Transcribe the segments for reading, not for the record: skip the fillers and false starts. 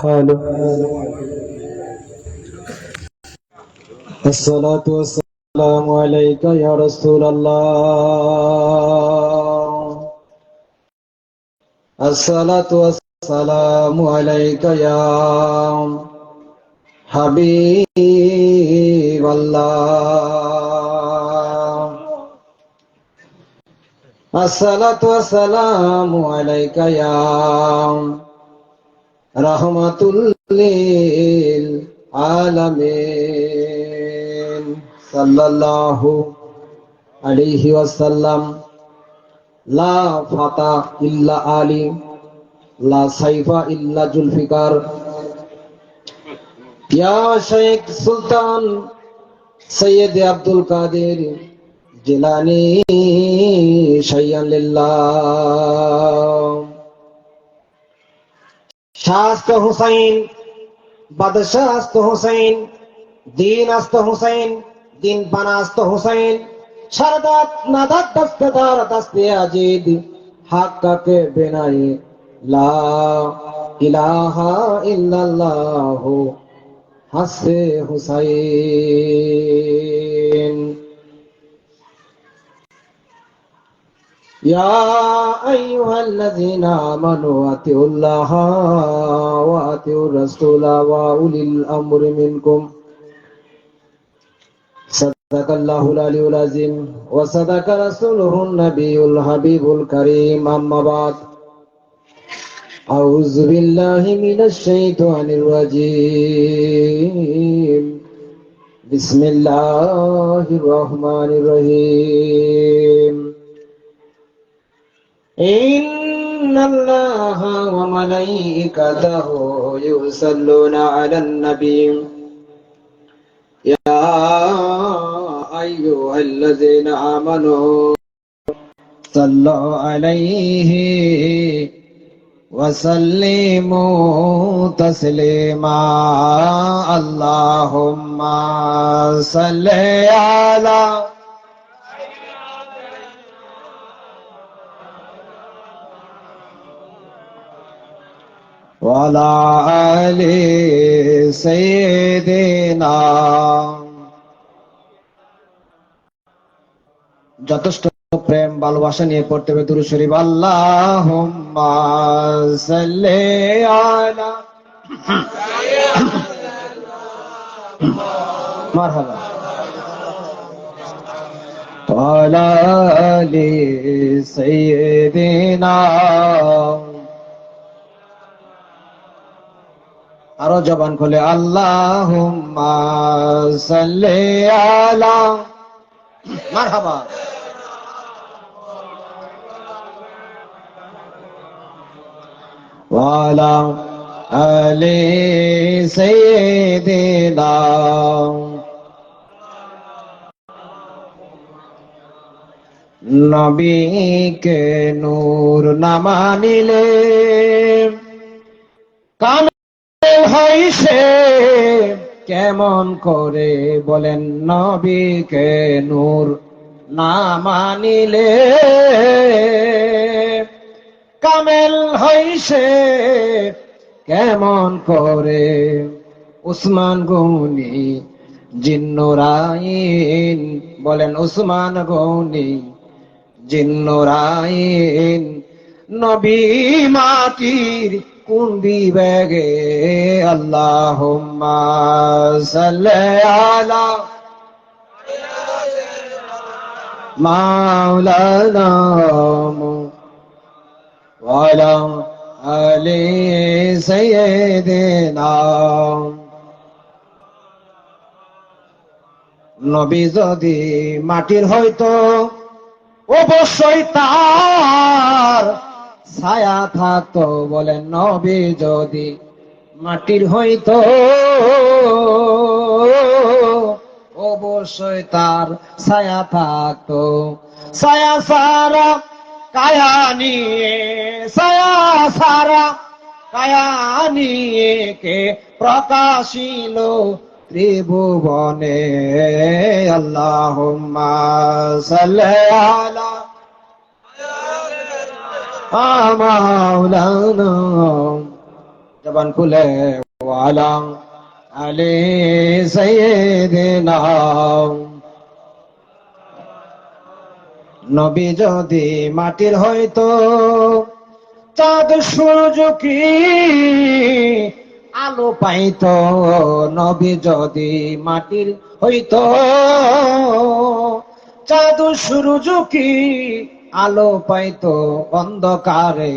Hello, আসসালাতু ওয়াসসালামু আলাইকা ইয়া রাসূলুল্লাহ। আসসালাতু ওয়াসসালামু আলাইকা ইয়া হাবিবাল্লাহ। আসসালাতু ওয়াসসালামু আলাইকা ইয়া রাহমাতুল লিল আলামিন সাল্লাল্লাহু আলাইহি ওয়াসাল্লাম। লা ফাতা ইল্লা আলী, লা সাইফা ইল্লা জুলফিকার। ইয়া শেখ সুলতান সৈয়দ আব্দুল কাদের জিলানী শাইয়ান লিল্লাহ। শাস্ত হুসাইন, বাদশাহ আস্ত হুসাইন, দিন আস্ত হুসাইন, দিন বানা আস্ত হুসাইন, শারদাত নাদাত দস্তদার দস্তে আজিদ হাক্কাকে বেনায়ে লা ইলাহা ইল্লাল্লাহ হাসে হুসাইন। ইয়া আইয়ুহাল্লাযীনা আমানু আতিউল্লাহা ওয়া আতিউর রাসূলা ওয়া উলিল আমরি মিনকুম। সাদাকাল্লাহুল আলিয়্যুল আযীম ওয়া সাদাকা রাসূলুহুন নাবিয়্যুল হাবিবুল কারীম। আম্মা বাদ। আউযু বিল্লাহি মিনাশ শাইতানির রাজীম। বিসমিল্লাহির রহমানির রহিম। ইন্নাল্লাহা ওয়া মালাইকাতাহু ইউসাল্লুনা আলান নাবী ইয়া আইয়ুহাল্লাযীনা আমানু সাল্লু আলাইহি ওয়া সাল্লিমু তাসলিমা। আল্লাহুম্মা সাল্লি আলা ওয়া আলা আলি সাইয়্যিদিনা। যথেষ্ট প্রেম ভালোবাসা নিয়ে পড়তে হবে দুরূদ শরীফ। আল্লাহুম্মা সাল্লি আলা মারহাবা ওয়া আলা আলি সাইয়্যিদিনা। আরো জবান খুলে আল্লাহুম্মা সাল্লি আলা মারহাবা ওয়া আলা আলি সাইয়্যিদিনা। নবীকে নূর না মানিলে কামেল হয় সে কেমন করে, বলেন নবীকে নূর না মানিলে কামেল হয় সে কেমন করে। উসমান গনি জিন্নুরাইন, বলেন উসমান গনি জিন্নুরাইন। নবী মাটির কোন বিবেগে। আল্লাহুম্মা সাল্লি আলা মাওলানা ওয়া আলা আলি সাইয়্যিদিনা। নবী যদি মাটির হয়তো অবশ্যই তার ছায়া থাকতো, বলেন নবী যদি মাটির হইতো অবশ্যই তার ছায়া থাকতো। ছায়া সারা কায়া নিয়ে, ছায়া সারা কায়া নিয়ে কে প্রকাশিল ত্রিভুবনে। আল্লাহুম্মা সাল্লি আলা মাওলানা জবান খুলে ওয়ালা আলী সাইয়্যিদিনা নবী যদি মাটির হইতো চাঁদ সূর্য কি আলো পাইতো নবী যদি মাটির হইতো চাঁদ সূর্য কি আলো পাইতো অন্ধকারে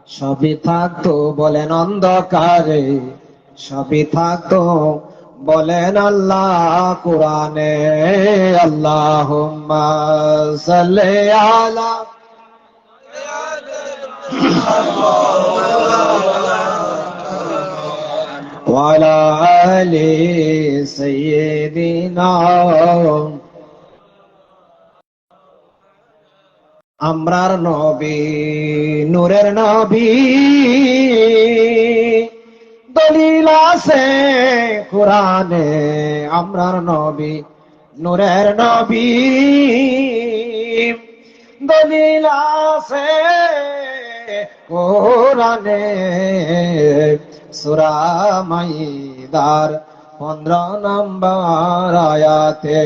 সবই থাকতো বলেন অন্ধকারে সবই থাকতো বলেন আল্লাহ কোরআনে আল্লাহুম্মা সাল্লি আলা ওয়ালা আলি সাইয়্যিদিনা আমরার নবী নূরের নবী দলিল আছে কোরআনে আমরার নবী নূরের নবী দলিল আছে কোরআনে সূরা মাইদার 15 নম্বর আয়াতে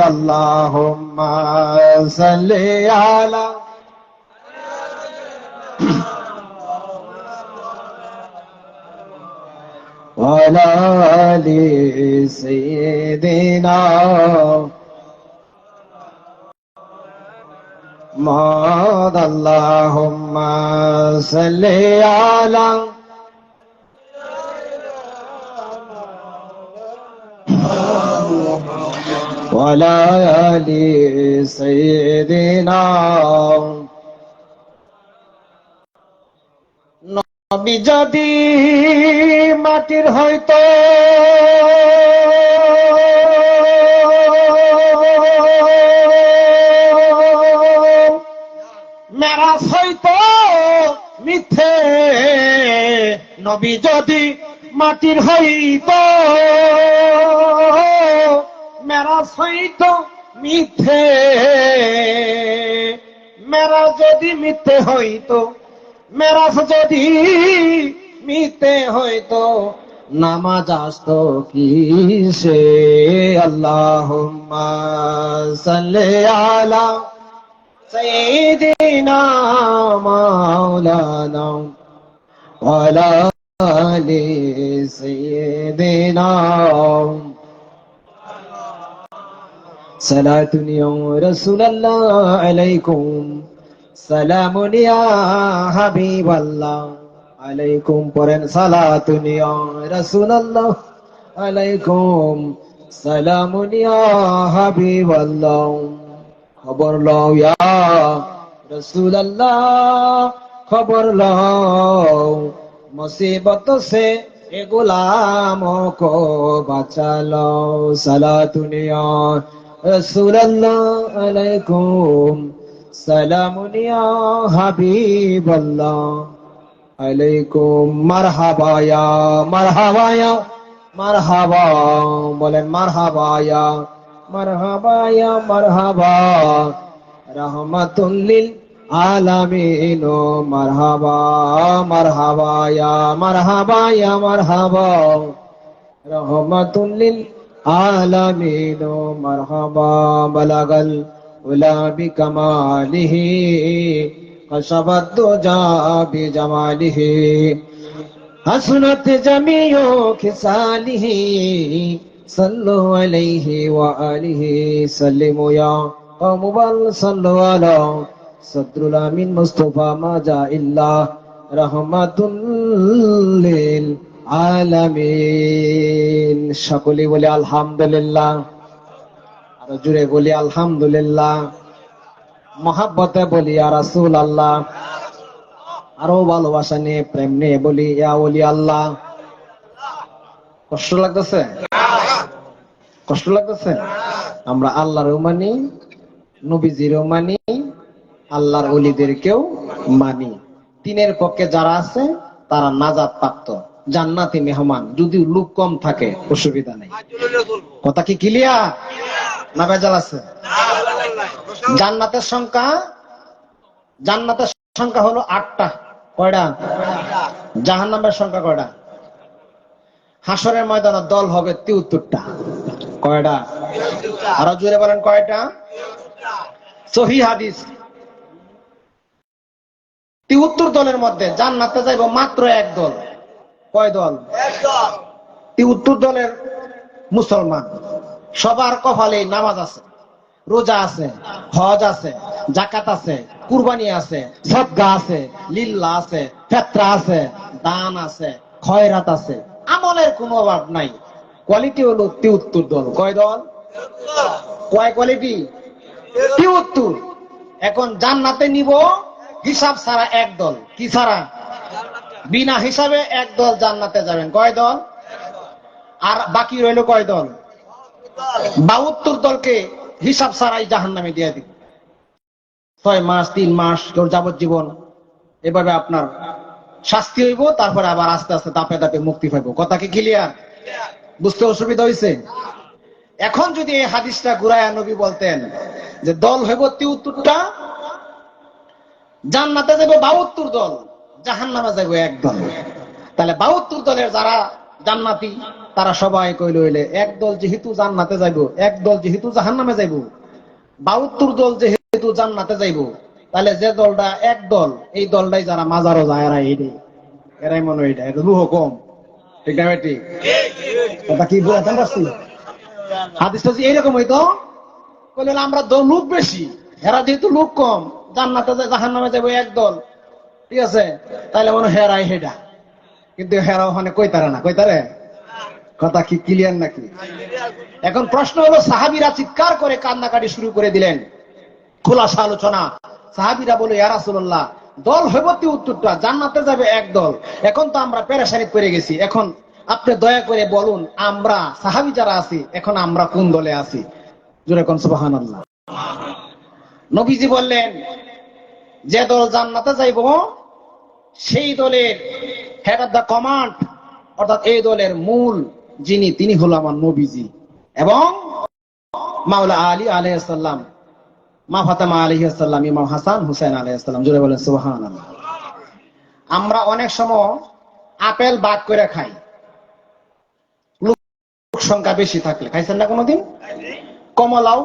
আল্লাহুম্মা সাল্লি আলা ওয়ালা আলি সাইয়্যিদিনা মুহাম্মদ আল্লাহুম্মা সাল্লি আলা ওয়ালা আলি সাইয়্যিদিনা নবী যদি মাটির হইতো মেরাজ হইতো মিথ্যে নবী যদি মাটির হইতো মেরাজ হইতো মিথ্যে মেরাজ যদি মিথ্যে হইতো মেরাজ যদি মিথ্যে হইতো নামাজ আসতো কিসে আল্লাহুম্মা সাল্লি আলা সাইয়্যিদিনা মাওলানা ওয়ালা আলি সাইয়্যিদিনা সালাতুন ইয়া রাসূলুল্লাহ আলাইকুম সালামুন ইয়া হাবিবাল্লাহ আলাইকুম পড়েন সালাতুন ইয়া রাসূলুল্লাহ আলাইকুম সালামুন ইয়া হাবিবাল্লাহ খবর লও ইয়া রাসূলুল্লাহ খবর লও মুসিবত সে এ গুলামों को बचा लो सलातुन या रसूलल्लाह अलैकुम सलामुन या हबीबल्लाह अलैकुम मरहबा या मरहबा बोलें मरहबा या मरहबा रहमतुल लिल आलमीन मरहबा या मरहबा रहमतुल लिल आलमीन मरहबा बलगल उला बिकमालिही कशबत दुजा बिजमालिही हसनत जमीओ खिसालिही सल्लु अलैहि व आलिहि सल्लिमु या कौम बल सल्लु अला सद्रुल आमीन मुस्तफा माजा इल्ला रहमतुल लिल आलमीन সকলে বলে আলহামদুলিল্লাহ আর জুড়ে বলি আলহামদুলিল্লাহ মহব্বতে বলি ইয়া রাসূলুল্লাহ আরো ভালোবাসা নিয়ে প্রেম নিয়ে বলি ইয়া ওলি আল্লাহ কষ্ট লাগতেছে কষ্ট লাগতেছে আমরা আল্লাহরও মানি নবীজিরও মানি আল্লাহর ওলিদেরকেও মানি তিনের পক্ষে যারা আছে তারা নাজাত প্রাপ্ত জান্নাতি মেহমান যদি লোক কম থাকে অসুবিধা নেই কথা কি ক্লিয়ার না ভেজাল আছে জান্নাতের সংখ্যা সংখ্যা হলো 8টা। কয়টা? জাহান্নামের সংখ্যা কয়টা? হাসরের ময়দানে দল হবে 73টা। কয়টা? আরো জোরে বলেন কয়টা? সহিহ হাদিস। 73 দলের মধ্যে জান্নাতে যাইব মাত্র এক দল। কয় দল? 73 দলের মুসলমান। সবার কপালে নামাজ আছে, রোজা আছে, হজ আছে, জাকাত আছে, কুরবানি আছে, সদকা আছে, লিল্লাহ আছে, ফিতরা আছে, দান আছে, খয়রাত আছে, আমলের কোনো অভাব নাই। কোয়ালিটি হলো 73 দল। কয় দল? কয় কোয়ালিটি? 73। এখন জান্নাতে নিব হিসাব ছাড়া এক দল। কি ছাড়া? বিনা হিসাবে এক দল জান্নাতে যাবেন। কয় দল? আর বাকি রইল কয় দল? 72 দলকে হিসাব ছাড়াই জাহান্নামে দিয়ে দিবে। 6 মাস, 3 মাস, কেউ যাবজ্জীবন, এভাবে আপনার শাস্তি হইব। তারপরে আবার আস্তে আস্তে দাপে দাপে মুক্তি পাইব। কথা কি ক্লিয়ার? বুঝতে অসুবিধা হয়েছে? এখন যদি এই হাদিসটা ঘুরায়া নবী বলতেন যে দল হইব 73টা, জান্নাতে যাবে 72 দল, জাহান্নামে যাবে এক দল, তাহলে 72 দলের যারা জান্নাতি তারা সবাই কইল হইলে এক দল যেহেতু জান্নাতে যাইব, এক দল যেহেতু জাহান্নামে যাইব, 72 দল যেহেতু জান্নাতে যাইব, তাহলে যে দলটা এক দল, এই দলটাই যারা মাজারও যায় এরাই মনে হয় এটা রুহ কম। ঠিক না বেটি? কথা কি বুঝাতে পারছি? হাদিসটা যে এইরকম হইতো, কইলে আমরা লোক বেশি, এরা যেহেতু লোক কম, জান্নাতে যায় জাহান্নামে যাবে এক দল, ঠিক আছে, তাহলে মনে হেরাই হেডা। কিন্তু হেরা ওখানে কইতারে না। কইতারে? কথা কি ক্লিয়ার নাকি? এখন প্রশ্ন হলো, সাহাবীরা চিৎকার করে কান্নাকাটি শুরু করে দিলেন। খোলাসা আলোচনা। সাহাবীরা বলে, ইয়া রাসূলুল্লাহ, দল হইব 73টা, জান্নাতে যাবে এক দল। এখন তো আমরা পেরেশানি পড়ে গেছি, এখন আপনি দয়া করে বলুন, আমরা সাহাবী যারা আছি এখন আমরা কোন দলে আছি? জোরে কোন সুবহানাল্লাহ। নবীজি বললেন, যে দল জান্নাতে যাইব সেই দলের হেড অফ দ্য কমান্ড, অর্থাৎ এই দলের মূল যিনি, তিনি হলো আমার নবীজি এবং মাওলা আলী আলাইহিস সালাম, মা ফাতেমা আলাইহিস সালাম, ইমাম হাসান হুসাইন আলাইহিস সালাম। জোরে বলেন সুবহানাল্লাহ। আমরা অনেক সময় আপেল বাদ করে খাই, লোক সংখ্যা বেশি থাকলে। খাইছেন না কোনোদিন? কমলাও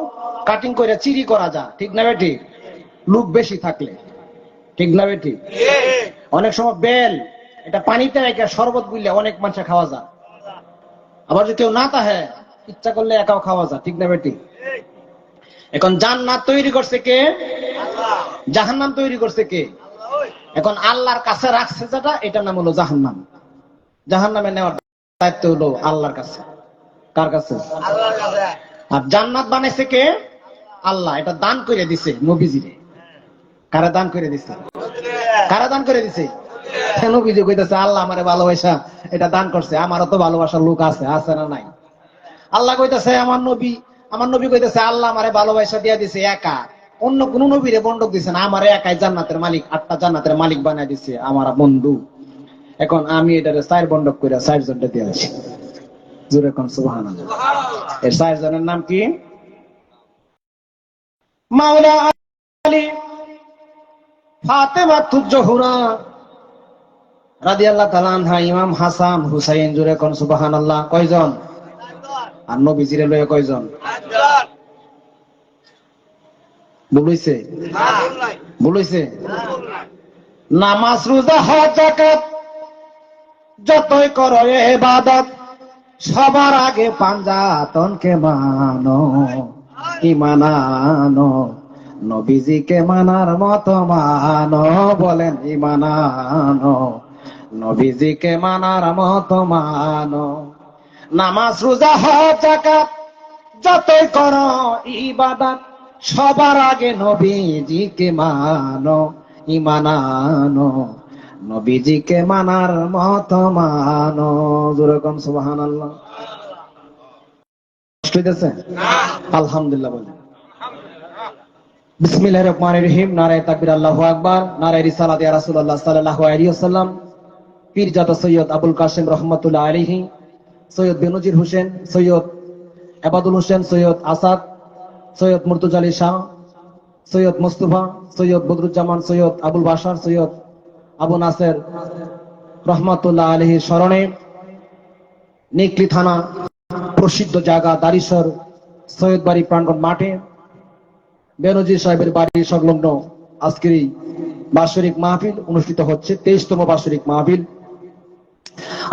কাটিং করে চিরি করা যায়, ঠিক না বেটি? লোক বেশি থাকলে, ঠিক না বেটি? অনেক সময় বেল, এটা পানিতে রেখে শরবত গুললে অনেক মানুষ খাওয়া যায়। আবার যদি কেউ না তাহে ইচ্ছা করলে একাও খাওয়া যায়, ঠিক না বেটি? এখন জান্নাত তৈরি করছে কে? জাহান্নাম তৈরি করছে কে? এখন আল্লাহর কাছে রাখছে যেটা, এটার নাম হলো জাহান্নাম। জাহান্নামে নেওয়ার দায়িত্ব হলো আল্লাহর কাছে। কার কাছে? আল্লাহর কাছে। আর জান্নাত বানাইছে কে? আল্লাহ। এটা দান করে দিছে নবীজিরে। কারা দান করে দিছে? কারা দান করে দিছে? নবীজি কইতেছে, আল্লাহ আমারে ভালোবাসা এটা দান করছে। আমারও তো ভালোবাসার লোক আছে, আছে না নাই? আল্লাহ কইতেছে, আমার নবী কইতেছে, আল্লাহ আমারে ভালোবাসা দিয়া দিছে একা, অন্য কোন নবীরে বন্ধক দিছে না, আমারে একাই জান্নাতের মালিক, 8টা জান্নাতের মালিক বানাই দিছে আমার বন্ধু। এখন আমি এটারে 4 বন্ধক করে 4 জনটা দিয়ে আছি। জোরে কোন সুবহানাল্লাহ। এর 4 জনের নাম কি? মাওলা আলী, ফাতেমা তুজ-জোহরা রাদিয়াল্লাহু তাআলা আনহা, ইমাম হাসান হুসাইন। জোরে কোন সুবহানাল্লাহ। কয়জন? আর নবীজিরে লয়ে কয়জন? 8 জন। বলইছে? বলইছে? নামাজ, রোজা, হজ, যাকাত যতই করো ইবাদত, সবার আগে পাঞ্জাতনকে মানো, ঈমান আনো, নবীজিকে মানার মতো মানো। বলেন ঈমান আনো, নবীজিকে মানার মতো মানো। নামাজ, রোজা, হজ, যাকাত যতই করো ইবাদত, সবার আগে নবীজিকে মানো, ঈমান আনো, নবীজিকে মানার মতো মানো। জোরে কোন সুবহানাল্লাহ। কষ্ট হইতেছে? আলহামদুলিল্লাহ বলেন। বিসমিল্লাহির রহমানির রহিম। নারায়ে তাকবীর, আল্লাহু আকবার। নারায়ে রিসালাত, ইয়া রাসূলুল্লাহ সাল্লাল্লাহু আলাইহি ওয়াসাল্লাম। পীরজাদা সৈয়দ আবুল কাসেম রহমাতুল্লাহ আলাইহি, সৈয়দ বেনজির হোসেন, সৈয়দ আবাদুল হোসেন, সৈয়দ আসাদ, সৈয়দ মুর্তজা আলী শাহ, সৈয়দ মুস্তফা, সৈয়দ বদরুজ্জামান, সৈয়দ আবুল বাশার, সৈয়দ আবু নাসের রহমাতুল্লাহ আলাইহির স্মরণে নিকলি থানা প্রসিদ্ধ জায়গা দারিসর সৈয়দ বাড়ি প্রাঙ্গণ মাঠে বেনজির সাহেবের বাড়ি সংলগ্ন আজকের এই বাৎসরিক মাহফিল অনুষ্ঠিত হচ্ছে, 23তম বাৎসরিক মাহফিল।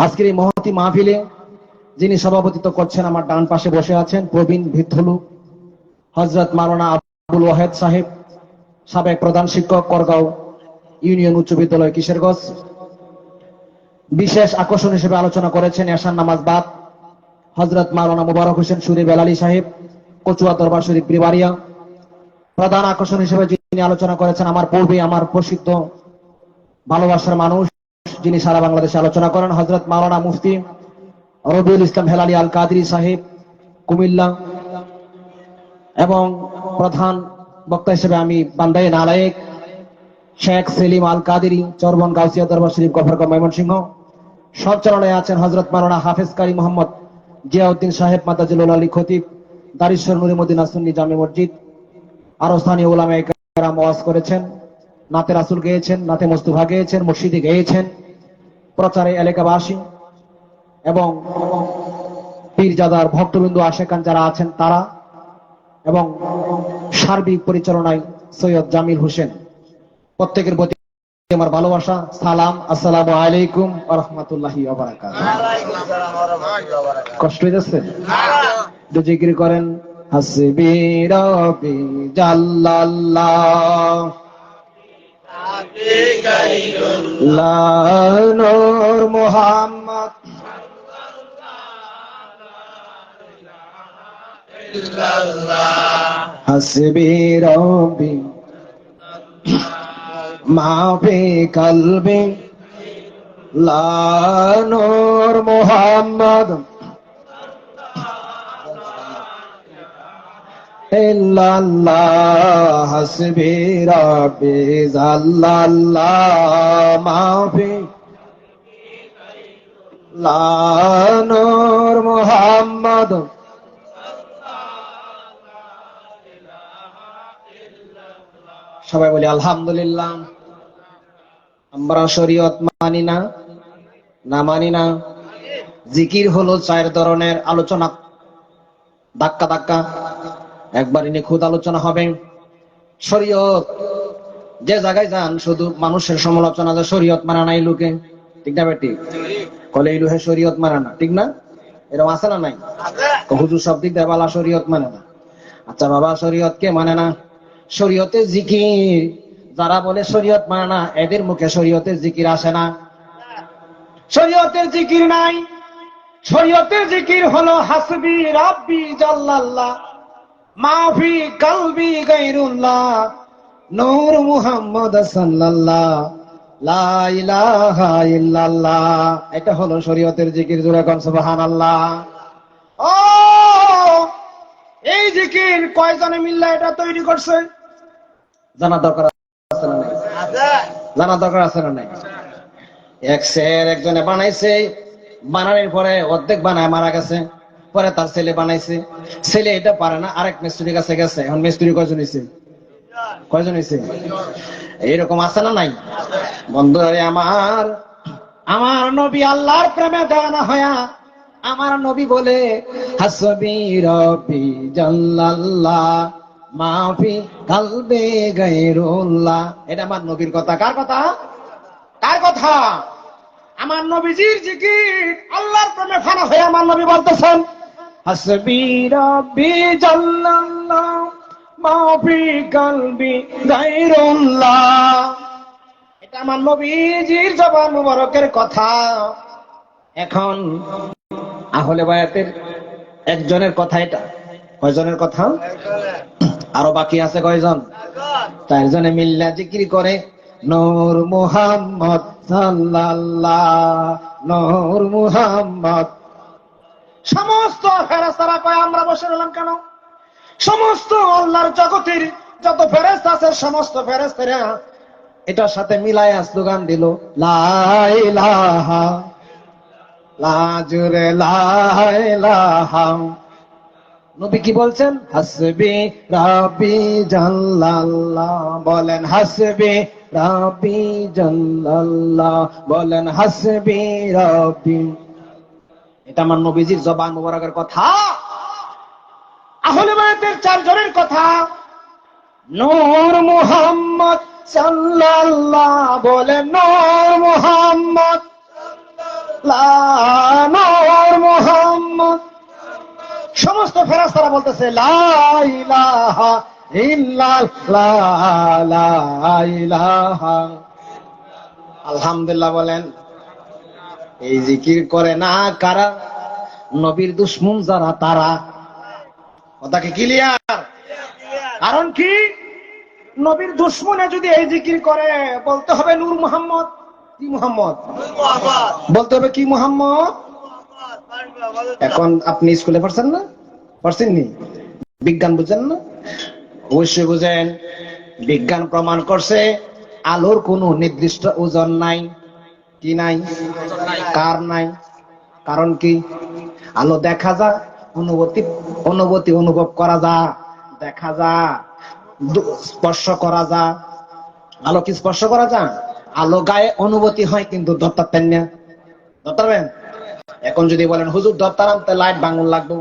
আজকের এই মহতী মাহফিলে যিনি সভাপতিত্ব করছেন, আমার ডান পাশে বসে আছেন প্রবীণ ভিদ্ধলু হযরত মাওলানা আবুল ওয়াহেদ সাহেব, সাবেক প্রধান শিক্ষক, করগাঁও ইউনিয়ন উচ্চ বিদ্যালয়, কিশোরগঞ্জ। বিশেষ আকর্ষণ হিসেবে আলোচনা করেছেন এশার নামাজ বাদ হযরত মাওলানা মুবারক হোসেন সুরি বেলালী সাহেব, কচুয়া দরবার শরীফ ব্রিবারিয়া। প্রধান আকর্ষণ হিসেবে যিনি আলোচনা করেছেন, আমার পূর্বে আমার প্রসিদ্ধ ভালোবাসার মানুষ, যিনি সারা বাংলাদেশে আলোচনা করেন, হযরত মাওলানা মুফতি রবিউল ইসলাম হেলালি আল কাদরি সাহেব, কুমিল্লা। এবং প্রধান বক্তা হিসেবে আমি বান্দায়ে নালায়েক শেখ সেলিম আল কাদেরি, চরবন গাউসিয়া দরবার শরীফ, গফরগাঁও, ময়মনসিংহ। সঞ্চালনায় আছেন হযরত মাওলানা হাফেজ কারি মোহাম্মদ জিয়াউদ্দিন সাহেব, মাদাজুল আলী খতিব, দারিশ্বর নুরে মদিনা সুন্নি জামে মসজিদ। আরো স্থানীয় উলামায়ে কেরাম ওয়াজ করেছেন, নাতে রাসূল গেয়েছেন, নাতে মুস্তাফা গেয়েছেন, মুর্শিদি গেয়েছেন। প্রচারে এলাকাবাসী এবং পীরজাদার ভক্তবৃন্দ আশেকান যারা আছেন তারা, এবং সার্বিক পরিচালনায় সৈয়দ জামিল হোসেন। প্রত্যেকের প্রতি আমার ভালোবাসা, সালাম, আসসালামু আলাইকুম ওয়া রাহমাতুল্লাহি ওয়া বারাকাতুহু। কষ্ট হইতেছে? একটু জিকির করেন, হাসবি রাব্বি জাল্লাল্লাহ লা নূর মুহাম্মদ হাসবি রাব্বি মাফি কলবি লা নূর মুহাম্মদ ইল্লাল্লাহ হাসবি রাব্বি জাল্লাল্লাহ মাফি লা নূর মুহাম্মদ। সবাই বলি আলহামদুলিল্লাহ। আমরা শরীয়ত মানি না? না মানি না? জিকির হলো 4 ধরনের, আলোচনা ধাক্কা ধাক্কা একবারই নিখুঁত আলোচনা হবে। শরীয়ত যে জায়গায় যান শুধু মানুষের সমালোচনা, যে শরীয়ত মানা নাই লোকে, ঠিক না বেটি? কলে এই লোহে শরীয়ত মানা না, ঠিক না? এরকম আছে না নাই? হুজুর সব দিক দিয়ে বালা শরীয়ত মানে না। আচ্ছা বাবা, শরীয়ত কে মানে না? শরীয়তে জিকির যারা বলে শরীয়ত মানে না, এদের মুখে শরীয়তের জিকির আসে না। শরীয়তের জিকির নাই। শরীয়তের জিকির হলো হাসবি রাব্বি জাল্লাল্লাহ মাফি কলবি গায়রুল্লাহ নূর মুহাম্মদ সাল্লাল্লাহ লা ইলাহা ইল্লাল্লাহ। এটা হলো শরীয়তের জিকির। জোরে কোন সুবহানাল্লাহ। ও এই জিকির কয়জনে মিল্লা এটা তৈরি করছে? জানা দরকার আছে না নাই? জানা দরকার আছে না নাই? এক শের একজনে বানাইছে, বানানোর পরে অর্ধেক বানায় মারা গেছে, পরে তার ছেলে বানাইছে, ছেলে এটা পারে না, আরেক মিস্ত্রির কাছে গেছে। এখন মিস্ত্রি কয়জন হয়েছে? কয়জন হয়েছে? এইরকম আছে না নাই? বন্ধুরা আমার, আমার নবী আল্লাহর প্রেমে দেওয়ানা হয়া আমার নবী বলে হাসবি রাব্বি জাল্লাল্লাহ মাফি কলবি গায়রুল্লাহ। এটা আমার নবীর কথা। কার কথা? কার কথা? আমার নবীজির জিকির। আল্লাহর প্রেমে ফানা হয়ে আমার নবী বলতেছেন হাসবি রাব্বি জাল্লাল্লাহ মাফি কলবি গায়রুল্লাহ। এটা আমার নবীজির জবান মুবারকের কথা। এখন আহলে বায়াতের একজনের কথা এটা। কয়জনের কথা? আরো বাকি আছে কয়জন? 4 জনে মিল্লা জিকির করে নূর মুহাম্মদ সাল্লাল্লাহ নূর মুহাম্মদ। সমস্ত ফেরেশতারা কয় আমরা বসে রইলাম কেন? সমস্ত আল্লাহর জগতের যত ফেরেশতা আছে সমস্ত ফেরেশতারা এটার সাথে মিলায়া স্লোগান দিল লা ইলাহা লা জুরে লা ইলাহা নবী কি বলছেন? হাসবি রাব্বি জাল্লাল্লাহ, বলেন হাসবি রাব্বি জাল্লাল্লাহ, বলেন হাসবি রাব্বি। এটা আমার নবীজির জবান মুবারকের কথা, আহলে বায়তের চারজনের কথা। নূর মুহাম্মদ সাল্লাল্লাহ, বলেন নূর মুহাম্মদ, নূর মুহাম্মদ। সমস্ত ফেরেশতারা বলতেছে লা ইলাহা ইল্লাল্লাহ, লা ইলাহা। আলহামদুলিল্লাহ বলেন। এই জিকির করে না কারা? নবীর দুশমন যারা তারা। কথা কি ক্লিয়ার? কারণ কি? নবীর দুশমনে যদি এই জিকির করে, বলতে হবে নূর মুহাম্মদ। কি মুহাম্মদ? বলতে হবে কি মুহাম্মদ? এখন আপনি স্কুলে পড়ছেন না? পড়ছেননি? বিজ্ঞান বুঝেন না? অবশ্যই বুঝেন। বিজ্ঞান প্রমাণ করছে আলোর কোনো নির্দিষ্ট ওজন নাই। কি নাই? কার নাই? কারণ কি? আলো দেখা যায়, অনুভূতি অনুভব করা যায়, দেখা যায়, স্পর্শ করা যায়। আলো কি স্পর্শ করা যায়? আলো গায়ে অনুভূতি হয়, কিন্তু ধরতেন না। ধরতেন? এখন যদি বলেন হুজুর ধরতাম, লাইট ভাঙন লাগবো।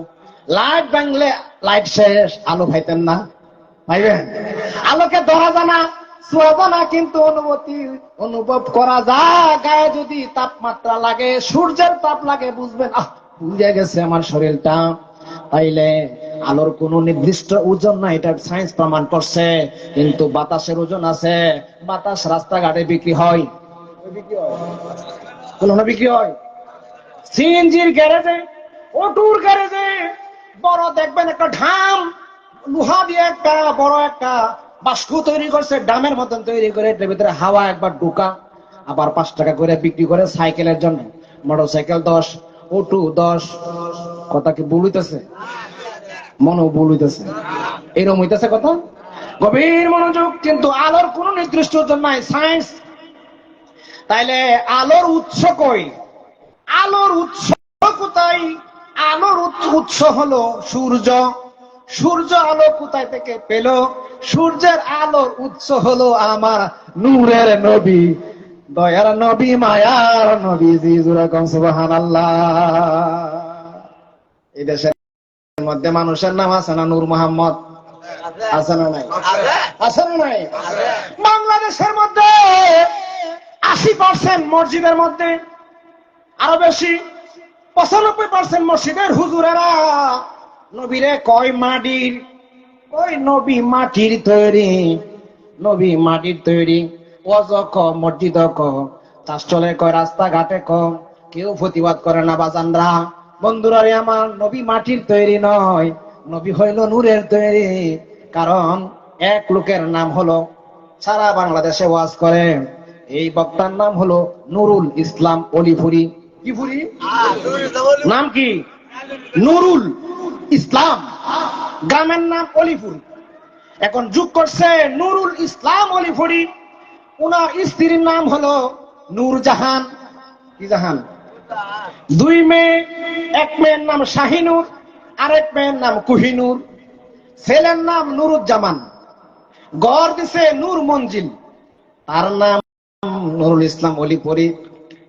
লাইট ভাঙলে লাইট শেষ, আলো পাইতেন না? পাইবেন? আলোকে ধরা যায় না, ছোঁয়া যায় না, কিন্তু অনুভূতি অনুভব করা যায়। গায়ে যদি তাপমাত্রা লাগে, সূর্যের তাপ লাগে, বুঝবেন আহ পুড়ে গেছে আমার শরীরটা। তাইলে আলোর কোন নির্দিষ্ট ওজন না, এটা সায়েন্স প্রমাণ করছে। কিন্তু বাতাসের ওজন আছে। বাতাস রাস্তাঘাটে বিক্রি হয়, কোন বিক্রি হয় সিএনজির গ্যারেজে, অটোর গ্যারেজে। বড় দেখবেন একটা ঢাম, লোহা দিয়ে একটা বড় একটা বাস্ক তৈরি করছে, ডামের মতন তৈরি করে, এটার ভিতরে হাওয়া একবার ঢুকা, আবার 5 টাকা করে বিক্রি করে সাইকেলের জন্য। Motor cycle 10, auto 10। কথা কি ভুল হইতেছে? মনে ভুল হইতেছে? এরকম হইতেছে কথা। গভীর মনোযোগ। কিন্তু আলোর কোন নির্দিষ্ট ওজন নাই, সায়েন্স। তাইলে আলোর উৎস কই? আলোর উৎস কোথায়? আলোর উৎস হলো সূর্য। সূর্য আলো কোথায় থেকে পেল? সূর্যের আলোর উৎস হলো আমার নূরের নবী, দয়ার নবী, মায়ার নবী। যেরকম সুবহানাল্লাহ। এই দেশের মধ্যে মানুষের নাম আছে না নূর মোহাম্মদ? আছে না নাই? আছে না নাই? বাংলাদেশের মধ্যে 80% মসজিদের মধ্যে, আরো বেশি 95% মসজিদের হুজুরেরা নবীরে কয় মাটির, কই নবী মাটির তৈরি, নবী মাটির তৈরি। ওয়াজ ক, মসজিদ ক, চাষচলে কয়, রাস্তাঘাটে ক, কেউ প্রতিবাদ করে না। বাজানরা, বন্ধুরা রে আমার, নবী মাটির তৈরি নয়, নবী হইল নূরের তৈরি। কারণ এক লোকের নাম হলো, সারা বাংলাদেশে ওয়াজ করে, এই বক্তার নাম হলো নুরুল ইসলাম অলিপুরি। কি পুরি? নাম কি? নুরুল ইসলাম। গ্রামের নাম অলিপুর। এখন যোগ করছে নুরুল ইসলাম অলিপুরি। উনার স্ত্রীর নাম হলো নূরজাহান। কি জাহান? 2 মেয়ে, এক মেয়ের নাম শাহিনুর, আরেক মেয়ের নাম কুহিনুর। ছেলের নাম নুরুজ্জামান। গড় দিছে নূর মঞ্জিল, তার নাম নুরুল ইসলাম অলিপুরি।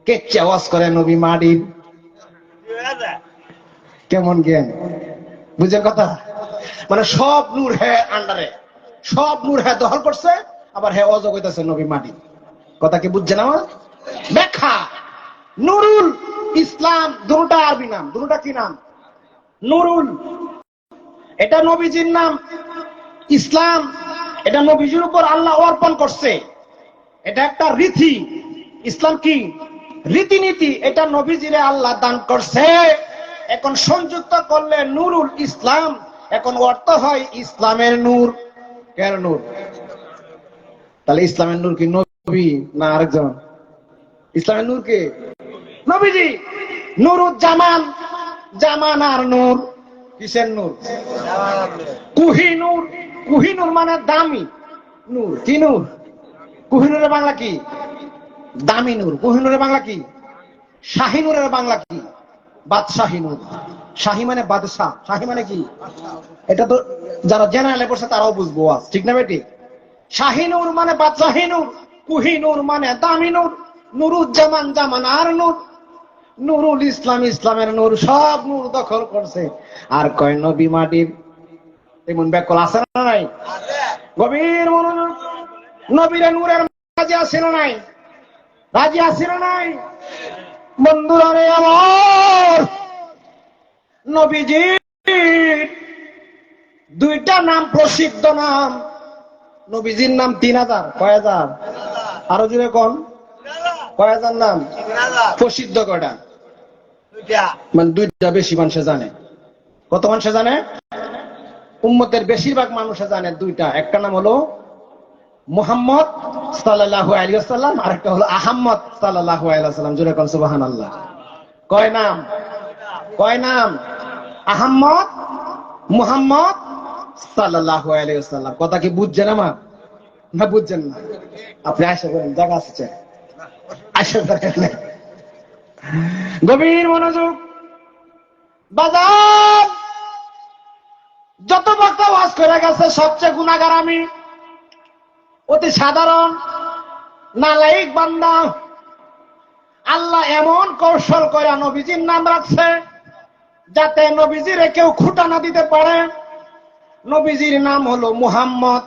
কে আওয়াজ করে নবী মাটির। কেমন জ্ঞান, বুঝেন কথা? মানে সব নূর হ্যাঁ আন্ডারে, সব নূর হ্যাঁ দখল করছে, আবার হ্যাঁ অজগ হইতেছে নবী মাটি। কথা কি বুঝছেন আমার? ব্যাখ্যা। নুরুল ইসলাম দুটা আরবি নাম। দুটা কি নাম? নুরুল, এটা নবীজির নাম। ইসলাম, এটা নবীজির উপর আল্লাহ অর্পণ করছে। এটা একটা রীতি। ইসলাম কি? রীতিনীতি। এটা নবীজিরে আল্লাহ দান করছে। এখন সংযুক্ত করলে নুরুল ইসলাম। এখন অর্থ হয় ইসলামের নূর। কেন নূর? তাহলে ইসলামের নূর কি নবী না আরেকজন? ইসলামের নূর কে? নবীজি। নুরুজ্জামান, জামান আর নূর। কিসের নূর? কুহিনুর। কুহিনুর মানে দামি নূর। কি নূর? কুহিনুরের বাংলা কি? দামি নূর। কুহিনুরের বাংলা কি? শাহিনুরের বাংলা কি? বাদশাহী নূর। শাহী মানে বাদশাহ, শাহী মানে কি? এটা তো যারা জেনারেলে পড়ছে তারাও বুঝবো, ঠিক না বেটি? শাহিনুর মানে বাদশাহী নূর, কুহিনুর মানে দামি নূর, নুরুজ্জামান জামানার নূর, নুরুল ইসলাম ইসলামের নূর, সব নূর দখল করছে। আর কয় নবী মাটির, এমন ব্যাকল আছে না নাই? গভীর মনোযোগ। নবীরা নূরের রাজি আছে না নাই? রাজি আছে না নাই? বন্ধুরা রে আমার, নবীজির দুইটা নাম প্রসিদ্ধ নাম। নবীজির নাম 3000, কয় হাজার? আরো জুড়ে কোন কয় হাজার নাম প্রসিদ্ধ? কয়টা? মানে দুইটা, বেশি মানুষে জানে। কত মানুষে জানে? উম্মতের বেশিরভাগ মানুষে জানে দুইটা। একটা নাম হলো মুহাম্মদ সাল্লাল্লাহু আলাইহি ওয়াসাল্লাম, আর একটা হলো আহমদ সাল্লাল্লাহু আলাইহি ওয়াসাল্লাম। জোরে কোন সুবহানাল্লাহ। কয় নাম? কয় নাম? আহমদ, মুহাম্মদ সাল্লাল্লাহু আলাইহি ওয়াসাল্লাম। কথা কি বুঝছেন আমার? না বুঝছেন না? আপনি আশা করেন, জায়গা আছে, আশা করেন। গভীর মনোযোগ। বাজার যত বক্তা ওয়াজ করে গেছে সবচেয়ে গুনাহগার আমি, অতি সাধারণ নালায়েক বান্দা। আল্লাহ এমন কৌশল করে নবীজির নাম রাখছে যাতে নবীজিরে কেউ খুঁটা না দিতে পারে। নবীজির নাম হলো মুহাম্মদ।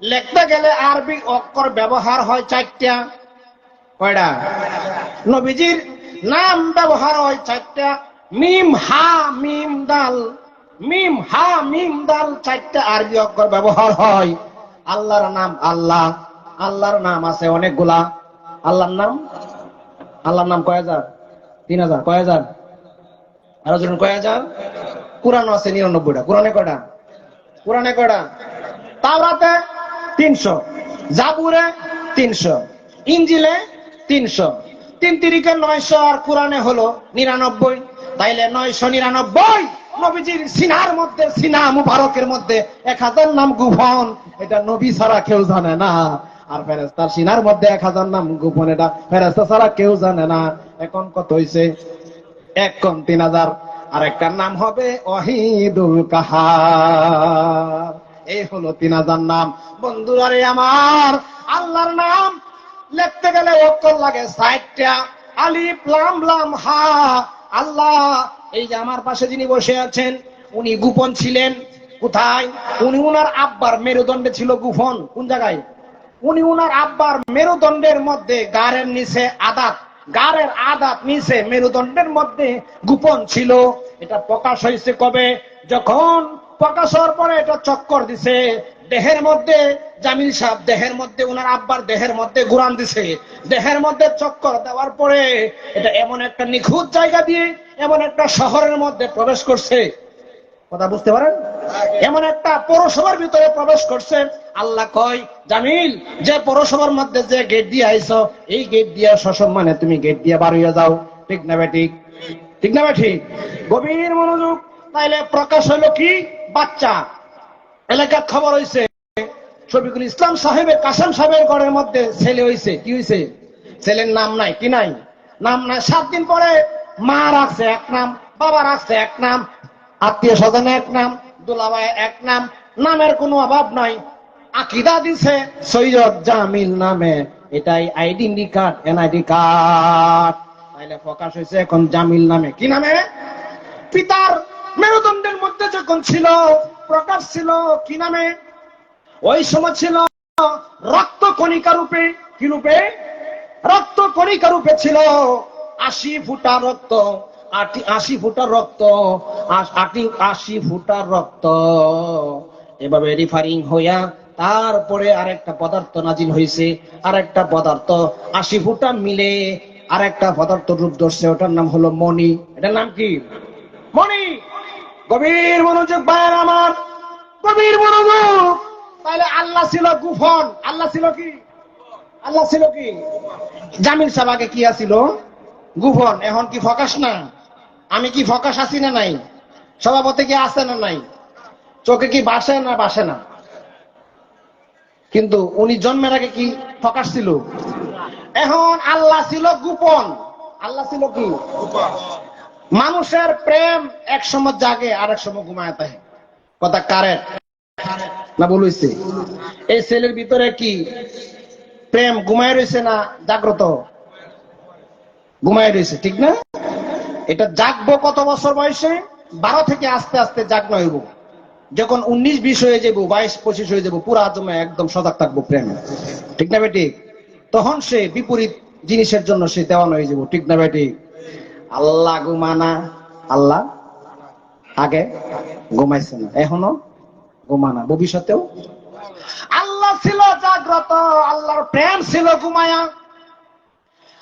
লিখতে গেলে আরবি অক্ষর ব্যবহার হয় 4টা। কয়টা? নবীজির নাম ব্যবহার হয় 4টা। মিম হা মিম দাল, মিম হা মিম দাল, 4টা আরবি অক্ষর ব্যবহার হয়। আল্লাহর নাম আল্লাহ, আল্লাহর নাম আছে অনেকগুলা। আল্লাহর নাম, আল্লাহর নাম কয় হাজার? 3000। কয় হাজার? আরো জন কয় হাজার? কোরআন আছে 99টা। কোরআনে কয়টা? কোরআনে কয়টা? তাওরাতে 300, জাবুরে 300, ইনজিলে 300, 3 তিরিকে 900, আর কোরআনে হলো 99। তাইলে 999 নবীজির সিনার মধ্যে, সিনা মুবারকের মধ্যে 1000 নাম গোপন। এটা নবী ছাড়া কেউ জানে না। আর ফেরেশতার সিনার মধ্যে 1000 নাম গোপন, এটা ফেরেশতা ছাড়া কেউ জানে না। এখন কত হইছে? 1 কম 3000। আর একটা নাম হবে ওয়াহিদুল কাহার। এই হলো 3000 নাম। বন্ধুরা রে আমার, আল্লাহর নাম লিখতে গেলে অক্ষর লাগে 60টা। আলিফ লাম লাম হা। আল্লাহ, এই যে আমার পাশে যিনি বসে আছেন, উনি গোপন ছিলেন। কোথায়? উনি উনার আব্বার মেরুদণ্ডে ছিল গোপন। কোন জায়গায়? উনি উনার আব্বার মেরুদণ্ডের মধ্যে, গাড়ের নিচে আদাত, গাড়ের আদাত নিচে মেরুদণ্ডের মধ্যে গোপন ছিল। এটা প্রকাশ হয়েছে কবে? যখন প্রকাশ হওয়ার পরে এটা চক্কর দিছে দেহের মধ্যে। জামিল সাহেব দেহের মধ্যে, উনার আব্বার দেহের মধ্যে ঘুরান দিছে। দেহের মধ্যে চক্কর দেওয়ার পরে এটা এমন একটা নিখুঁত জায়গা দিয়ে এমন একটা শহরের মধ্যে প্রবেশ করছে। কথা বুঝতে পারেন? এমন একটা পৌরসভার ভিতরে প্রবেশ করছে। আল্লাহ কয়, জামিল, যে পৌরসভার মধ্যে যে গেট দিয়ে আইছো, এই গেট দিয়ে সসম্মানে তুমি গেট দিয়ে বার হইয়া যাও। ঠিক না বেঠিক? ঠিক না বেঠিক? গভীর মনোযোগ। তাইলে প্রকাশ হইল কি? বাচ্চা। এলাকার খবর হইছে শফিকুল ইসলাম সাহেবের, কাসেম সাহেবের ঘরের মধ্যে ছেলে হইছে। কি হইছে? ছেলের নাম নাই। কি নাই? নাম নাই। 7 দিন পরে মা রাখছে এক নাম, বাবা রাখছে এক নাম, আত্মীয় স্বজনে এক নাম, দুলাভাই এক নাম, নামের কোনো অভাব নাই। আকিদা দিছে সৈয়দ জামিল নামে। এটাই আইডেন্টি কার্ড, এনআইডি কার্ড। তাইলে প্রকাশ হয়েছে এখন জামিল নামে। কি নামে? পিতার মেরুদণ্ডের মধ্যে যখন ছিল, প্রকাশ ছিল কি নামে? ওই সময় ছিল রক্ত কণিকা রূপে। কি রূপে? রক্ত কণিকা রূপে ছিল। 80 ফুটা রক্ত, 80 ফুটা রক্ত, 80 ফুটা রক্ত। এভাবে রিফারিং হইয়া তারপরে আরেকটা পদার্থ নাজিল হয়েছে। আরেকটা পদার্থ 80 ফুটা মিলে আরেকটা পদার্থ রূপ ধরছে। ওটার নাম হলো মণি। এটার নাম কি? মণি। গভীর মনোযোগ ভাইয়ের আমার, গভীর মনোযোগ। তাহলে আল্লাহ ছিল গোপন। আল্লাহ ছিল কি? আল্লাহ ছিল কি? জামিল সাহেব আগে কি আছিল? গোপন। এখন কি ফকাশ না? আমি কি ফকাশ আছি না নাই? সভাপতি কি আছে না নাই? চোখে কি বাসে না বাসে না? কিন্তু উনি জন্মের আগে কি ফকাশ ছিল? এখন আল্লাহ ছিল গোপন। আল্লাহ ছিল কি? মানুষের প্রেম এক সময় জাগে আর এক সময় ঘুমায় থাকে। কথা কারেক্ট না বলছি? এই ছেলের ভিতরে কি প্রেম ঘুমায় রয়েছে না জাগ্রত? ঘুমায় রয়েছে, ঠিক না? এটা জাগবো কত বছর বয়সে? 12 থেকে আস্তে আস্তে জাগ্ন হইব। যখন 19-20 হয়ে যাবো, 22-25 হয়ে যাবো, পুরা জমে একদম সজাগ থাকবো প্রেম, ঠিক না বেটি? তখন সে বিপরীত জিনিসের জন্য সে দেওয়ান হয়ে যাবো, ঠিক না বেটি? আল্লাহ ঘুমানা, আল্লাহ আগে ঘুমাইছে না, এখনো ঘুমানা, ভবিষ্যতেও। আল্লাহ ছিল জাগ্রত, আল্লাহর প্রেম ছিল ঘুমায়া।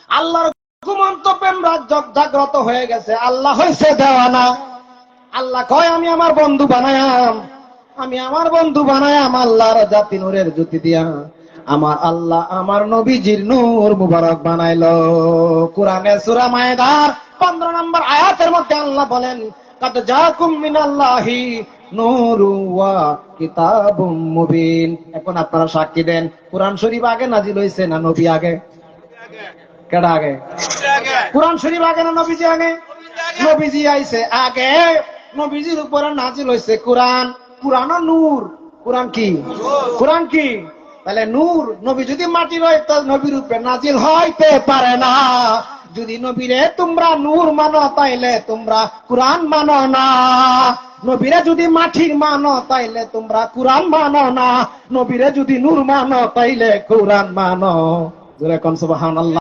আল্লাহর ঘুমন্ত প্রেম জাগ্রত হয়ে গেছে, আল্লাহ হয়েছে দেওয়ানা। আল্লাহ কয় আমি আমার বন্ধু বানায়াম, আমি আমার বন্ধু বানায়াম আল্লাহর জাতি নূরের জ্যোতি দিয়া। আমার আল্লাহ আমার নবীজির নূর মুবারক বানাইলো। কোরআনে সূরা মায়েদার 15 নম্বর আয়াতের মধ্যে আল্লাহ বলেন, কাদ জাকুম মিনাল্লাহি নূরু ওয়া কিতাবুম মুবিন। এখন আপনারা সাক্ষী দেন, কোরআন শরীফ আগে নাজিল হইছে না নবী আগে? কেডা আগে? কোরআন শরীফ আগে না নবীজি আগে? নবীজি আইছে আগে, নবীজির উপরে নাজিল হইছে কোরআন। কোরআন নূর, কোরআন কি? কোরআন কি? তাহলে নূর, নবী যদি মাটির হয় তো নবীর উপরে নাজিল হইতে পারে না। যদি নবীরে তোমরা নূর মানো তাইলে তোমরা কোরআন মানো না। নবীরে যদি মাটির মানো তাইলে তোমরা কোরআন মানো না। নবীরে যদি নূর মানো তাইলে কোরআন মানো। জোরে কোন সুবহানাল্লাহ।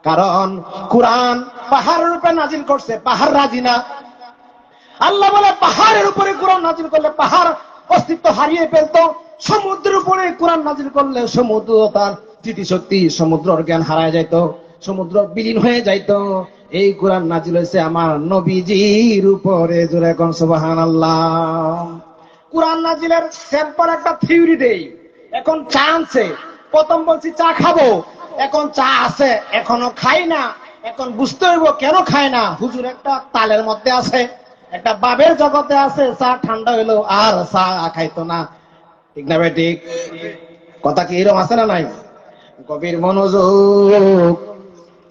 কারণ কোরআন পাহাড়ের উপরে নাজিল করছে, পাহাড় রাজি না। আল্লাহ বলে পাহাড়ের উপরে কোরআন নাজিল করলে পাহাড় অস্তিত্ব হারিয়ে ফেলতো। সমুদ্রের উপরে কোরআন নাজিল করলে সমুদ্র তার স্মৃতিশক্তি, সমুদ্রের জ্ঞান হারায় যাইত, সমুদ্র বিলীন হয়ে যাইত। এই কোরআন নাজিল হয়েছে আমার নবীজির উপরে। জোরে কোন সুবহানাল্লাহ। কোরআন নাজিলের স্যাম্পল একটা থিওরি দেই। এখন চা আনছে, প্রথম বলছি চা খাবো, এখন চা আছে এখনো খাই না। এখন বুঝতে হইব কেন খায় না। হুজুর একটা তালের মধ্যে আছে, একটা বাবের জগতে আছে, চা ঠান্ডা হইলো আর চা খাইতো না, ঠিক না ভাই? ঠিক কথা কি এরকম আছে না নাই? কবির মনোযোগ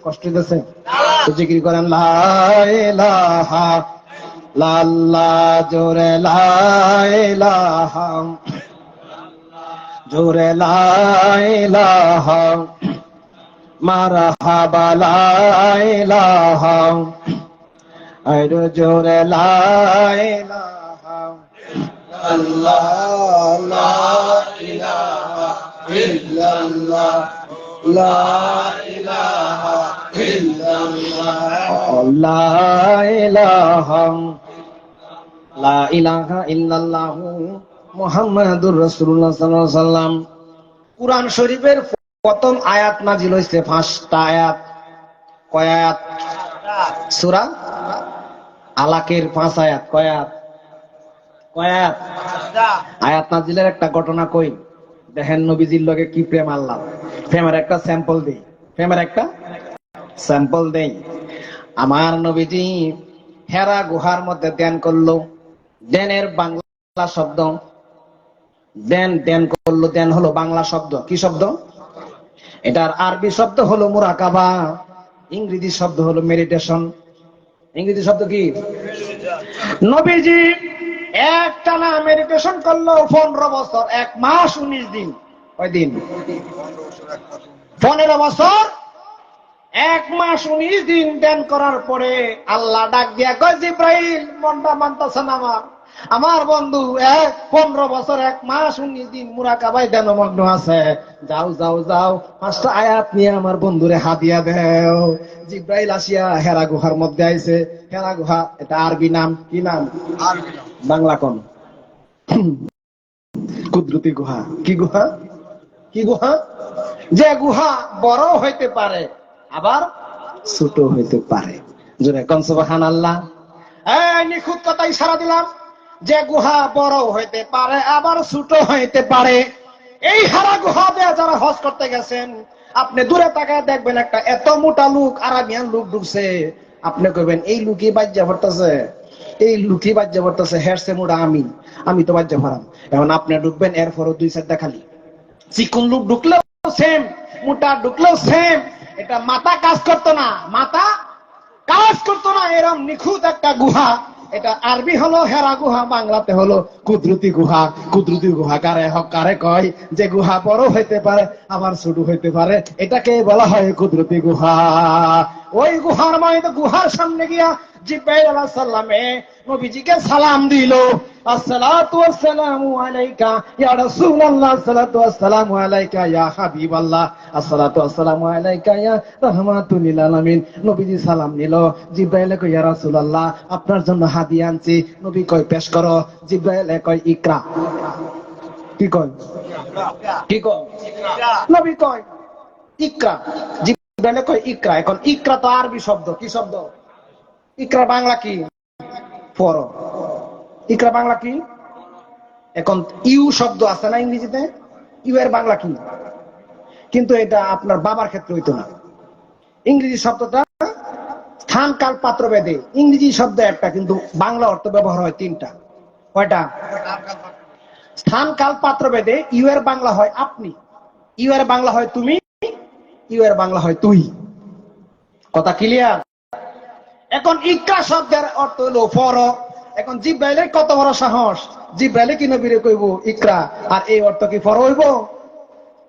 কষ্ট দিতেছে, জিকির করেন লা ইলাহা ইল্লাল্লাহ, জোরে লা ইলাহা, জোরে লা ইলাহা, মারহাবা লা ইলাহা, আর জোরে লা ইলাহা ইল্লাল্লাহ, লা ইলাহা ইল্লাল্লাহ, লা ইলাহা ইল্লাল্লাহ, লা ইলাহা, লা ইলাহা ইল্লাল্লাহ মুহাম্মাদুর রাসূলুল্লাহ সাল্লাল্লাহু আলাইহি ওয়াসাল্লাম। কুরআন শরীফের প্রথম আয়াত নাজিল হইছে 5টা আয়াত। কয় আয়াত? সূরা আলাকের 5 আয়াত। কয় আয়াত? কয় আয়াত? আয়াত নাজিলের একটা ঘটনা কই, দেখেন নবীজির লগে কি প্রেম আল্লাহ। প্রেমের একটা স্যাম্পল দেই, প্রেমের একটা স্যাম্পল দেই। আমার নবীজি হেরা গুহার মধ্যে ধ্যান করলো। ধ্যানের বাংলা শব্দ, ধ্যান করলো, ধ্যান হলো বাংলা শব্দ। কি শব্দ? এটার আরবি শব্দ হলো মুরাকাবা, ইংরেজি শব্দ হলো মেডিটেশন। ইংরেজি শব্দ কি? নবীজি একটানা মেডিটেশন করলো 15 বছর, 1 মাস 19 দিন। কয় দিন? 15 বছর 1 মাস 19 দিন ধ্যান করার পরে আল্লাহ ডাক দিয়া কয়, জিব্রাইল মনটা মানতাছে না আমার বন্ধু 15 বছর 1 মাস 19 দিন মুরাকাবায় ধ্যানমগ্ন আছে, যাও যাও যাও 5টা আয়াত নিয়ে আমার বন্ধুরে হাদিয়া দেও। জিব্রাইল আসিয়া হেরা গুহার মধ্যে আইছে। হেরা গুহা এটা আরবি নাম। কি নাম? আরবি নাম। বাংলা কোন? কুদরতি গুহা। কি গুহা? কি গুহা? যে গুহা বড় হইতে পারে আবার ছোট হইতে পারে। জোরে কোন সুবহানাল্লাহ। এই নিখুঁত কথা ইশারা দিলাম, যে গুহা বড় হইতে পারে আবার ছোট হইতে পারে। এই হারা গুহা দিয়ে যারা হজ করতে গেছেন, আপনি দূরে তাকায় দেখবেন একটা এত মোটা লোক, আরাবিয়ান লোক ঢুকছে। আপনি কইবেন এই লুকি বাজ্যা ভরতেছে, এই লুকি বাজ্যা ভরতেছে, হেরছে মোটা আমি তো বাজ্যা ভরাম। এখন আপনি ঢুকবেন, এরপরও 2-4টা খালি। চিকন লোক ঢুকলেও সেম, মোটা ঢুকলেও সেম। এটা মাথা কাজ করতো না, মাথা কাজ করতো না, এরম নিখুঁত একটা গুহা। এটা আরবি হলো হেরা গুহা, বাংলাতে হলো কুদরতি গুহা। কুদরতি গুহা কারে কয়? যে গুহা বড় হইতে পারে আবার ছোট হইতে পারে, এটাকে বলা হয় কুদরতি গুহা। ওই গুহার গুহার সামনে গিয়া জিব্রাইল আলাইহিস সালামে নবীজিকে সালাম দিল, আসসালাতু ওয়াসসালামু আলাইকা ইয়া রাসূলুল্লাহ, আসসালাতু ওয়াসসালামু আলাইকা ইয়া হাবিবাল্লাহ, আসসালাতু ওয়াসসালামু আলাইকা ইয়া রাহমাতুল লিল আলামিন। নবীজি সালাম নিল। জিব্রাইল কয়, ইয়া রাসূলুল্লাহ, আপনার জন্য হাদিয়া আনছি। নবী কয়, পেশ করো। জিব্রাইল কয়, ইকরা। কি কয়? কি কয়? নবী কয়, ইকরা। জিব্রাইল কয়, ইকরা। এখন ইকরা তো আরবি শব্দ। কি শব্দ? ইকরা বাংলা কি? পড়ো। ইকরা বাংলা কি? এখন ইউ শব্দ আছে না ইংরেজিতে, ইউ এর বাংলা কি? কিন্তু এটা আপনার বাবার ক্ষেত্রে হইতো না। ইংরেজি শব্দটা স্থান কাল পাত্র ভেদে ইংরেজি শব্দ একটা, কিন্তু বাংলা অর্থ ব্যবহার হয় তিনটা। কয়টা? স্থান কাল পাত্র ভেদে ইউ এর বাংলা হয় আপনি, ইউ এর বাংলা হয় তুমি, ইউ এর বাংলা হয় তুই। কথা ক্লিয়ার? এখন ইকরা শব্দের অর্থ হলো পড়ো। এখন জিব্রাইলের কত বড় সাহস, জিব্রাইলে কি নবীরে কইব ইকরা, আর এই অর্থ কি পড়ো হইব?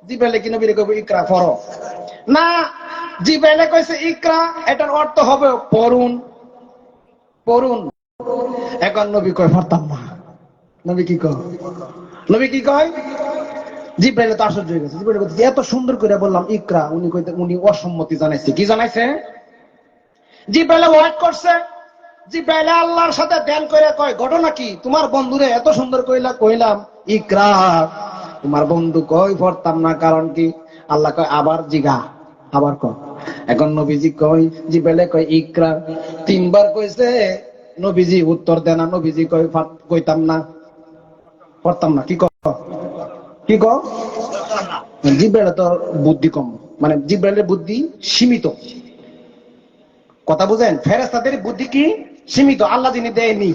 জিব্রাইলে কি নবীরে কইব ইকরা পড়ো? না, জিব্রাইলে কইছে ইকরা, এটার অর্থ হবে পড়ুন, পড়ুন। এখন নবী কয় পড়তাম না। নবী কি কয়? নবী কি কয়? জিব্রাইল তো আশ্চর্য হয়ে গেছে। জিব্রাইল কইছে, এত সুন্দর করে বললাম ইকরা, উনি অসম্মতি জানাইছে। কি জানাইছে? জিব্রাইল ওয়াইট করছে। জিব্রাইল আল্লাহর সাথে ধ্যান করে কয়, ঘটনা কি? তোমার বন্ধুরে এত সুন্দর কইলাম ইকরা, তোমার বন্ধু কই পড়তাম না, কারণ কি? আল্লাহ কয়, আবার জিগা, আবার কয়। এখন নবীজি কয়, জিব্রাইল কয় ইকরা, তিনবার কইছে। নবীজি উত্তর দেন না। নবীজি কয়, কইতাম না, পড়তাম না। কি কয়? কি কয়? জিব্রাইল তো বুদ্ধি কম, মানে জিব্রাইলের বুদ্ধি সীমিত। কথা বুঝেন? ফেরেশতাদের বুদ্ধি কি? সীমিত। আল্লাহ যিনি দেয়নি,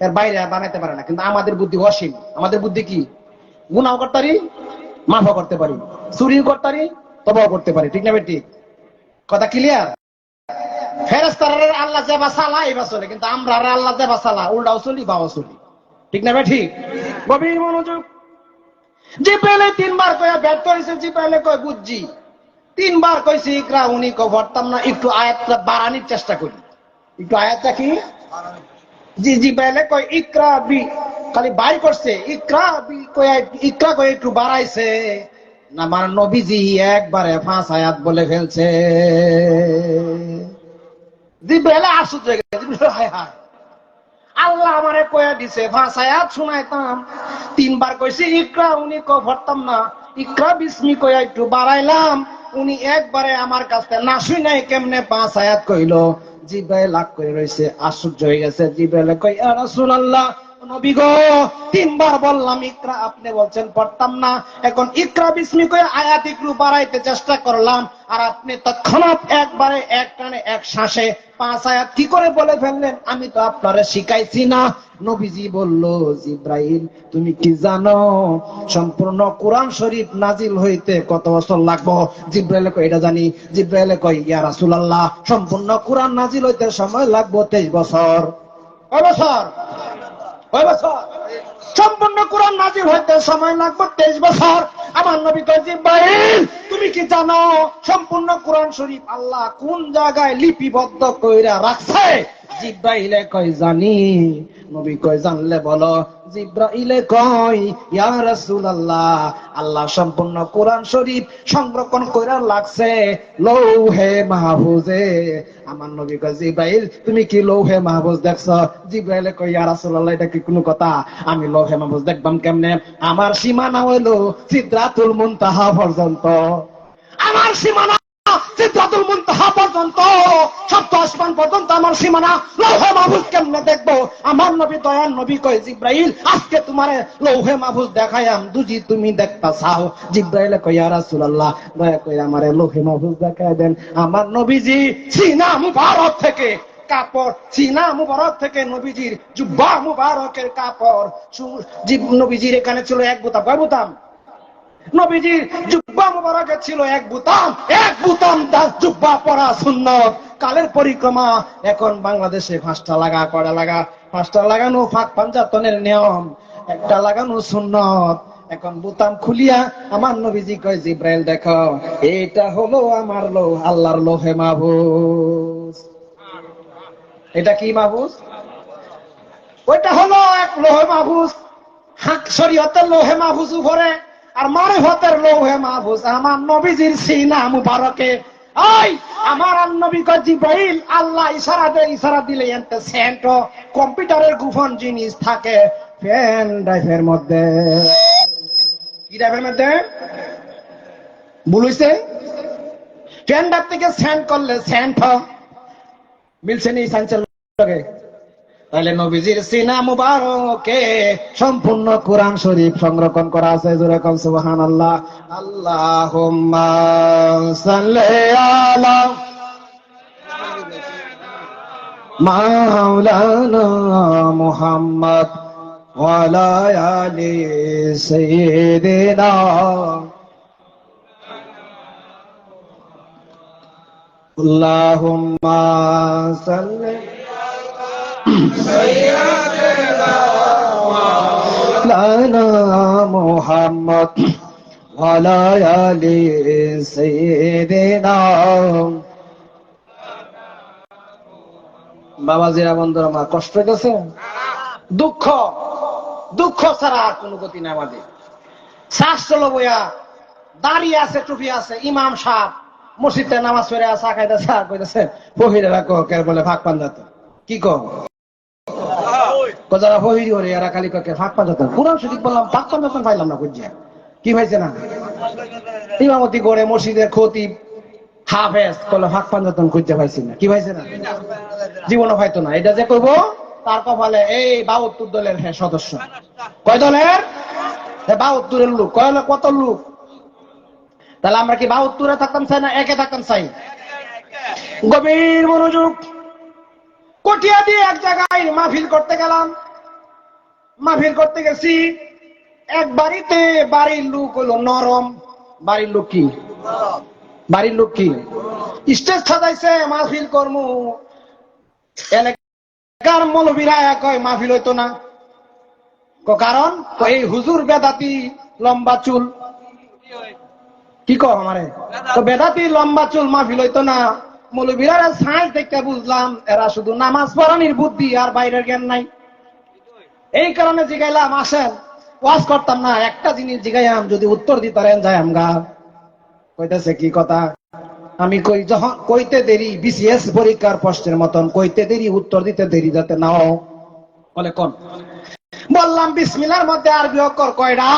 এর বাইরে বানাইতে পারে না। কিন্তু আমাদের বুদ্ধি অসীম। আমাদের বুদ্ধি কি? গুনাহ করতে পারি, মাফও করতে পারি, চুরিও করতে পারি, তবাও করতে পারি। ঠিক না বেটি? কথা ক্লিয়ার? ফেরেশতারা আল্লাহ যেবা চালা এবার চলে, কিন্তু আমরা আল্লাহ যেবা চালা উল্টাও চলি, বাও চলি। ঠিক না বেটি? গভীর মনোযোগ। জিব্রাইল তিনবার কইয়া ব্যর্থ হইছে। জিব্রাইল কয়, বুঝছি। তিনবার কইছি ইকরা, উনি কয় পড়তাম না। একটু আয়াতটা বাড়ানোর চেষ্টা করি। একটু আয়াতটা কি? জি জিব্রাইল কয় ইকরা বি, খালি বাই করছে ইকরা বি, কয় ইকরা কয় একটু বাড়াইছে না, মানে নবীজি একবারে 5 আয়াত বলে ফেলছে। জিব্রাইল আশ্চর্য হয়ে গেছে। হায় হায়, আল্লাহ আমারে কয়া দিছে 5 আয়াত শুনাইতাম, তিনবার কইছি ইকরা, উনি কয় পড়তাম না। ইকরা বিস্মি কয়া একটু বাড়াইলাম, উনি একবারে আমার কাছে না শুনাই কেমনে 5 আয়াত কইলো। জিব্রাইল লাগ করে রইছে, আশ্চর্য হয়ে গেছে। জিব্রাইল কয়, ইয়া রাসূলুল্লাহ, নবী গো, তিনবার বললাম ইকরা, আপনি বলছেন পড়তাম না। এখন ইকরা বিস্মি কয়া আয়াত একটু বাড়াইতে চেষ্টা করলাম, আর আপনি তৎক্ষণাৎ একবারে এক টানে এক শ্বাসে 5 আয়াত কি করে বলে ফেললেন? আমি তো আপনারে শিখাইছি না। নবীজি বলল, জিব্রাইল তুমি কি জানো সম্পূর্ণ কোরআন শরীফ নাজিল হইতে কত বছর লাগবে? জিব্রাইল কয়, এটা জানি। জিব্রাইল কয়, ইয়া রাসূলুল্লাহ, সম্পূর্ণ কোরআন নাজিল হইতে সময় লাগবে 23 বছর। কয় বছর? কয় বছর? সম্পূর্ণ কোরআন নাজিল হইতে সময় লাগবে 23 বছর। আমার নবী কয়, জিব্রাইল তুমি কি জানো সম্পূর্ণ কোরআন শরীফ আল্লাহ কোন জায়গায় লিপিবদ্ধ কইরা রাখছে? জিব্রাইলে কয়, জানি। নবী কয়, জানলে বলো। জিব্রাইলে কয়, ইয়া রাসূলুল্লাহ, আল্লাহ সম্পূর্ণ কোরআন শরীফ সংরক্ষণ কইরা রাখছে লৌহে মাহফুজে। আমার নবী কয়, জিব্রাইল তুমি কি লৌহে মাহফুজ দেখছো? জিব্রাইলে কয়, ইয়া রাসূলুল্লাহ, এটা কি কোনো কথা? আমি লৌহে মাহফুজ দেখবাম কেমনে? আমার সীমানা হইলো সিদরাতুল মুনতাহা পর্যন্ত। আমার সীমানা সিদরাতুল মুনতাহা পর্যন্ত, সপ্ত আসমান পর্যন্ত আমার সীমানা। লৌহে মাহফুজ কেমনে দেখবো? আমার নবী দয়ার নবী কয়, জিব্রাইল আজকে তোমারে লৌহে মাহফুজ দেখাইয়াম, দুজি তুমি দেখতা চাও। জিব্রাইল কয়, ইয়া রাসূলুল্লাহ, দয়া করে আমারে লৌহে মাহফুজ দেখায় দেন। আমার নবীজি সিনা মুবারক থেকে কাপড়, সিনা মুবারক থেকে নবীজির জুব্বা মুবারকের কাপড়, নবীজির এখানে ছিল এক বোতাম। কয় বোতাম? নবীজির জুব্বা মুবারকে ছিল এক বুতাম জুব্বা পরা সুন্নত। কালের পরিক্রমা, এখন বাংলাদেশে 5টা লাগা, কয়টা লাগা? 5টা লাগানো ফাঁক পাঞ্জাতনের নিয়ম, একটা লাগানো সুন্নত। এখন বুতাম খুলিয়া আমার নবীজি কয়, জিব্রাইল দেখো, এটা হলো আমার আল্লাহর লোহে মাহফুজ। এটা কি মাহফুজ? ওইটা হলো এক লোহে মাহফুজ। হক শরীয়তের লোহে মাহফুজ উপরে, আর মারিফতের লোহে মাহফুজ আমার নবীজির সিনা মুবারকে। ওই আমার নবী কয়, জিব্রাইল, আল্লাহ ইশারা দিলে এতে সেন্ট কম্পিউটারের গোপন জিনিস থাকে পেন ড্রাইভের মধ্যে। কি ড্রাইভের মধ্যে? বলছে পেন ড্রাইভ থেকে সেন্ড করলে সেন্ট মিলছে নি সাইন্সের লগে। তাহলে নবীজির সিনা মুবারকে সম্পূর্ণ কোরআন শরীফ সংরক্ষণ করা আছে। যেরকম সুবহানাল্লাহ। আল্লাহুম্মা সাল্লি আলা মাওলানা মুহাম্মদ ওয়া আলা আলি সাইয়্যিদিনা আল্লাহুম্মা সাল্লি লানা মুহাম্মদ ওয়া আলা আলি সাইয়্যিদিনা। বাবাজিরা, বন্ধুরা আমার, কষ্ট হইতেছে? দুঃখ ছাড়া আর কোনো গতি নাই আমাদের। শ্বাস চলো বইয়া, দাঁড়িয়ে আছে, টুপি আছে, ইমাম সাহেব মসজিদে নামাজ পড়ে চা খাইতেছে, আর কইতেছে ফহিরে রাখো, কে বলে ফাঁক পাঞ্জাত। কি কো যারা ফহিরি ওরে এরা খালি কে ফাঁক পাঞ্জাত। কোরআন শরীফ বললাম, ফাঁক পাঞ্জাত পাইলাম না। বুঝছে কি পাইছে না? ইমামতি করে মসজিদের খতিব হাফেজ কলে ফাঁক পাঞ্জাতন খুঁজতে পাইছি না। কি পাইছে না? জীবনও পাইতো না। এটা যে কইব তার কপালে এই 72 দলের সদস্য। কয় দলের? 72 লোক। কত লোক? তাহলে আমরা কি 72 থাকতাম চাই না একে থাকতাম চাই? গভীর মনোযোগ। কটিয়া দিয়ে এক জায়গায় মাহফিল করতে গেলাম। মাহফিল করতে গেছি এক বাড়িতে। বাড়ির লোক হলো নরম। বাড়ির লোক কি? বাড়ির লোক কি? স্টেজ সাজাইছে, মাহফিল কর্ম। এলাকার মৌলবীরা কয় মাহফিল হইতো না। কারণ এই হুজুর বেদাতি, লম্বা চুল। কি কো আমারে? তো বেদাতি লম্বা চুল, মাহফিল হইতো না। মৌলবীরা সাইন্স দেখতে বুঝলাম এরা শুধু নামাজ পড়ানির বুদ্ধি আর বাইরের জ্ঞান নাই। এই কারণে জিগাইলাম, আসেন ওয়াজ করতাম না, একটা জিনিস জিগাইলাম, যদি উত্তর দিতারেন যাই আমগা। কইতেছে কি কথা? আমি কই, যখন কইতে দেরি বিসিএস পরীক্ষার প্রশ্নের মতন কইতে দেরি, উত্তর দিতে দেরি যাতে নাও। বলে কোন? বললাম বিসমিল্লাহর মধ্যে আরবি অক্ষর কয়টা?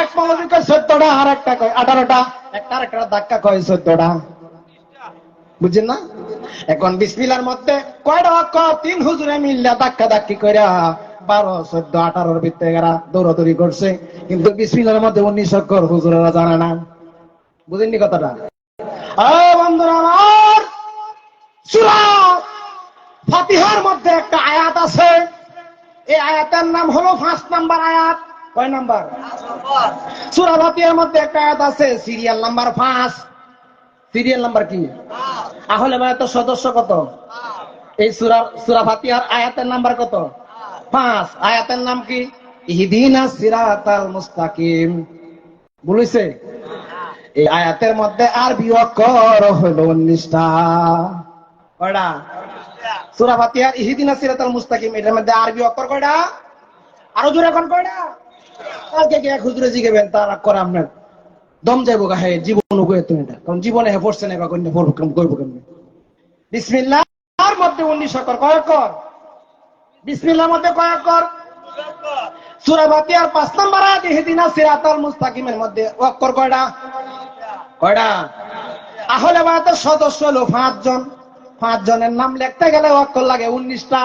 এক মৌলবী কয় 14টা, আর একটা কয় 18টা, একটা আরেকটা ধাক্কা কয় 14টা। বুঝছেন না? এখন বিসমিল্লাহর মধ্যে কয়টা অক্ষর? 3 হুজুরে মিল্লা ধাক্কা ধাক্কি কইরা 12, 14, 18 ভিতরে এরা দৌড়াদৌড়ি করছে। কিন্তু বিসমিল্লাহর মধ্যে 19 অক্ষর হুজুরেরা জানে না। বুঝেননি কথাটা? বন্ধুরা আমার, সূরা ফাতিহার মধ্যে একটা আয়াত আছে। এই আয়াতের নাম হলো 5 নাম্বার আয়াত। কয় নাম্বার? সূরা ফাতিহার মধ্যে একটা আয়াত আছে, সিরিয়াল নাম্বার 5। সিরিয়াল নাম্বার কি? আহলে বায়াতের সদস্য কত? এই সূরা ফাতিহার আয়াতের নাম্বার কত? 5। আয়াতের নাম কি? ইহদিনাস সিরাতাল মুস্তাকিম। বলেছে এই আয়াতের মধ্যে আরবি অক্ষর হলো 19টা। কয়টা? সূরা ফাতিহার ইহদিনাস সিরাতাল মুস্তাকিম, এটার মধ্যে আরবি অক্ষর কয়টা? আরো জোরে এখন কয়টা? আজকে কি এক হুজুরে জিগাবেন, তার করে আপনার দম যাইব গা। হ্যাঁ, জীবন কই তুমি এটা, কারণ জীবনে হে পড়ছে না বা কইনা পড়ব কেমনে? বিসমিল্লাহর মধ্যে 19 অক্ষর। কয় অক্ষর? বিসমিল্লাহর মধ্যে কয় অক্ষর? সূরা ফাতিহার 5 নাম্বার আয়াত ইহদিনাস সিরাতাল মুস্তাকিমের মধ্যে অক্ষর কয়টা? কয়টা? আহলে বায়াতের সদস্য হলো 5 জন। 5 জনের নাম লিখতে গেলে অক্ষর লাগে 19টা।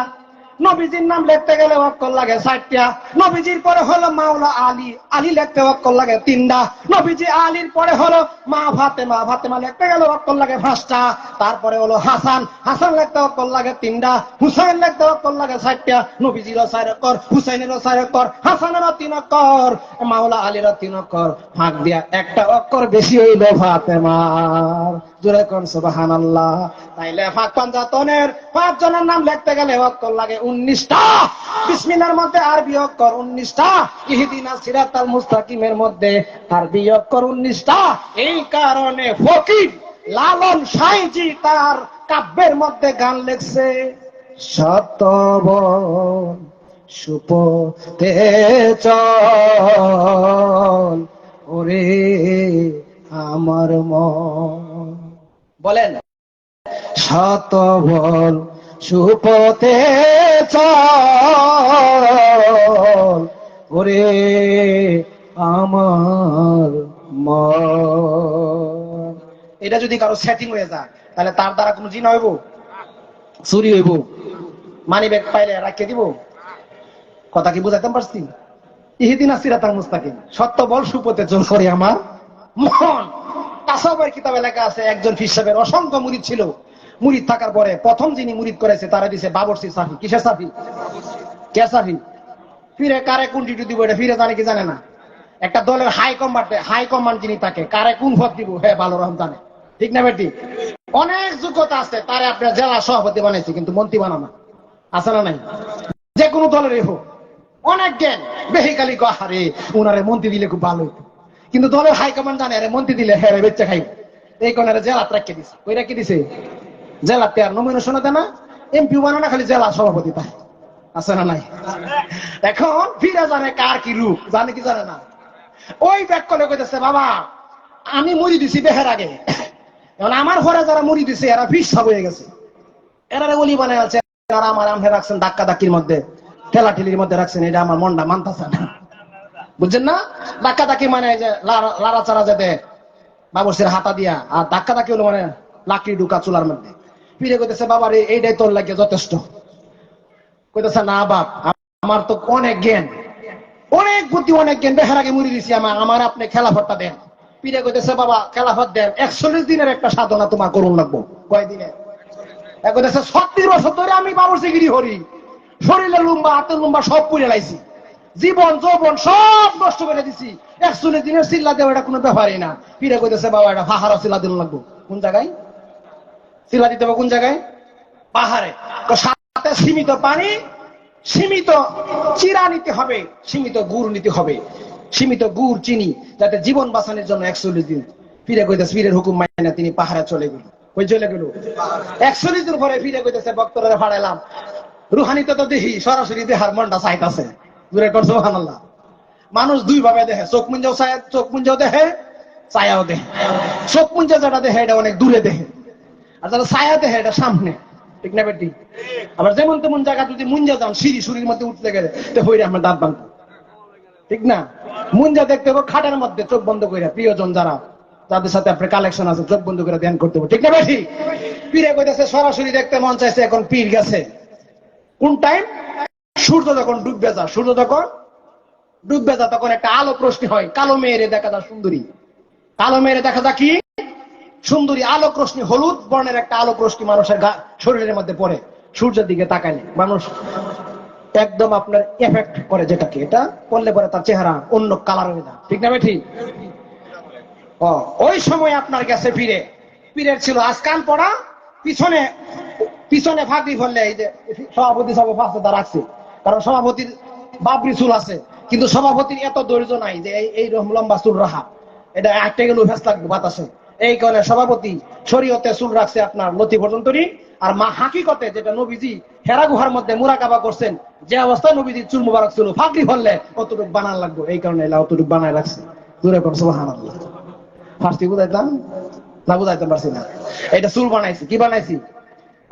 নবীজির নাম লিখতে গেলে অক্ষর লাগে 4টা, নবীজির পরে হলো মাওলা আলী, আলী লিখতে অক্ষর লাগে 3টা, নবীজি আলীর পরে হলো মা ফাতেমা, ফাতেমা লিখতে গেলে অক্ষর লাগে 5টা, তারপরে হলো হাসান, হাসান লিখতে অক্ষর লাগে 3টা, হুসাইন লিখতে অক্ষর লাগে 4টা, নবীজিরও 4 অক্ষর, হুসাইনেরও 4 অক্ষর, হাসানেরও 3 অক্ষর, মাওলা আলীরও 3 অক্ষর, ফাঁক দিয়া একটা অক্ষর বেশি হইল ফাতেমার। জোরে কোন সুবহানাল্লাহ। তাইলে ফাঁক পাঞ্জাতনের 5 জনের নাম লিখতে গেলে অক্ষর লাগে 19টা, বিসমিল্লাহর মধ্যে আরবি অক্ষর 19টা, ইহদিনাস সিরাতাল মুস্তাকিমের মধ্যে আরবি অক্ষর 19টা। এই কারণে ফকির লালন সাইজি তার কাব্যের মধ্যে গান লিখছে, শতবন সুপথে চল ওরে আমার মন। বলেন, শতবন সুপথে চল ওরে আমার মন। এটা যদি কারো সেটিং হয়ে যায় তাহলে তার দ্বারা কোনো জিন হইব, চুরি হইব, মানি ব্যাগ পাইলে রাখিয়ে দিব। কথা কি বুঝাইতে পারছি? ইহদিনাস সিরাতাল মুস্তাকিম, সত্য বল সুপথে চল করে আমার মন। তাসাউফের কিতাবে লেখা আছে একজন পীর সাহেবের অসংখ্য মুরিদ ছিল। মুরিদ থাকার পরে প্রথম যিনি মুরিদ করেছে তারা দিছে বাবরসি সাফি। কিসের সাফি? কে সাফি? ফিরে কারে কোন ডিউটি দিব এটা ফিরে জানে কি জানে না। একটা দলের হাই কমান্ড যিনি তাকে কারে কোন পদ দিব হ্যাঁ ভালো রকম জানে, ঠিক না বেটি? অনেক যোগ্যতা আছে, তারে আপনার জেলা সভাপতি বানাইছে কিন্তু মন্ত্রী বানানো আছে না নাই? যে কোনো দলের হোক অনেক জ্ঞান, বেহিকালি হারে উনারে মন্ত্রী দিলে খুব ভালো হইতো, কিন্তু দলের হাইকমান্ড জানে আরে মন্ত্রী দিলে হ্যাঁ বেচ্চা খাই। এই কোনারে জেলা রাখিয়ে দিছে। ওই রাখিয়ে দিছে জেলাতে আর নমিনেশন দেয় না, এমপি বানানো খালি জেলা সভাপতি তাই আছে না নাই? এখন ফিরে জানে কার কি রূপ, জানে কি জানে না। ওই ব্যাক করে কইতেছে বাবা আমি মুড়ি দিছি বেহের আগে, এখন আমার ঘরে যারা মুড়ি দিছে এরা ফিস সব হয়ে গেছে, এরা ওলি বানায় আছে, আর আমার আমহে রাখছেন ধাক্কা ধাক্কির মধ্যে, ঠেলাঠেলির মধ্যে রাখছেন, এটা আমার মনটা মানতেছে না। বুঝছেন না? ধাক্কা ধাক্কি মানে যে লাড়া চাড়া যেতে বাবুসির হাতা দিয়া, আর ধাক্কা ধাক্কি হলো মানে লাকড়ি ঢুকা চুলার মধ্যে। ফিরে কইতেছে বাবা রে এইটাই তোর লাগে যথেষ্ট। কইতেছে না বাপ আমার তো অনেক জ্ঞান, অনেক বুদ্ধি, অনেক জ্ঞান, বেহার আগে মুড়ি দিছি, আমার আপনি খেলাফতটা দেন। পীরে কইতেছে বাবা খেলাফত দেন, 41 দিনের একটা সাধনা তোমার করুন লাগবো। কয় দিনে? কইতেছে 36 বছর ধরে আমি বাবরচিগিরি হরি, শরীরে লুম্বা হাতের লুম্বা সব পুড়ে লাইছি, জীবন যৌবন সব নষ্ট করে দিছি, 41 দিনের চিল্লা দেওয়া এটা কোনো ব্যাপারই না। পীরে কইতেছে বাবা এটা পাহাড় চিল্লা দিন লাগবো। কোন জায়গায় চিল্লা দিতে হবে? কোন জায়গায়? পাহাড়ে। সাথে সীমিত পানি, সীমিত চিরা নিতে হবে, সীমিত গুড় নিতে হবে, সীমিত গুড় চিনি, যাতে জীবন বাঁচানোর জন্য 41 দিন। ফিরে কইতেছে পীরের হুকুম মানে না, তিনি পাহাড়ে চলে গেল। কই চলে গেল? 41 দিন পরে ফিরে কইতেছে ভক্তরা ভাড়াইলাম, রুহানিতে তো দেখি সরাসরি দেহার মনটা চাইতাছে। দূরে কর সুবহানাল্লাহ। মানুষ দুই ভাবে দেখে, চোখ মুঞ্জাও চায়, চোখ মুঞ্জাও দেখে, ছায়াও দেখে। চোখ মুঞ্জা যেটা দেখে এটা অনেক দূরে দেখে, আর যারা ছায়া দেখে এটা সামনে, ঠিক না বেটি? আবার যেমন তেমন জায়গা যদি মুঞ্জা যান সিঁড়ি সুরির মধ্যে উঠতে গেলে তো হইরে আমার দাঁত ভাঙতো, ঠিক না? মুঞ্জা দেখতে হবে খাটের মধ্যে চোখ বন্ধ করে, প্রিয়জন যারা যাদের সাথে আপনার কালেকশন আছে চোখ বন্ধ করে ধ্যান করতে হবে, ঠিক না বেটি? পীরে কইতেছে সরাসরি দেখতে মন চাইছে, এখন পীর গেছে কোন টাইম? সূর্য যখন ডুববে যা, সূর্য যখন ডুববে যা তখন একটা আলো রশ্মি হয়, কালো মেয়েরে দেখা যায় সুন্দরী, কালো মেয়েরে দেখা যায় কি সুন্দরী, আলোক রশ্মি, হলুদ বর্ণের একটা আলোক রশ্মি মানুষের শরীরের মধ্যে পড়ে, সূর্যের দিকে তাকাইলে মানুষ একদম আপনার এফেক্ট করে, যেটাকে এটা করলে পরে তার চেহারা অন্য কালার হয়ে যায়, ঠিক না বেঠি? ওই সময় আপনার কাছে পীরে, পীরের ছিল আজকান পড়া, পিছনে পিছনে ফাঁকি ফেললে এই যে সভাপতি সব পাশে রাখছে, কারণ সভাপতির বাবরি চুল আছে, কিন্তু সভাপতির এত ধৈর্য নাই যে এই লম্বা চুল রাখা, এটা একটা গেল ফেস লাগবে বাতাসে। এই কারণে সভাপতি শরীয়তে চুল রাখছে আপনার লতি পর্যন্তই, আর মা হাকিকতে যেটা নবীজি হেরা গুহার মধ্যে মুরাকাবা করছেন, যে অবস্থায় নবীজির চুল মুবারক ছিল ফাঁকি ফেললে অতটুকু বানান লাগবে, এই কারণে অতটুকু বানায় রাখছে। দূরে কর সুবহানাল্লাহ। ফার্স্টে বুঝাইতাম না, বুঝাইতে পারছি না। এটা চুল বানাইছি, কি বানাইছি?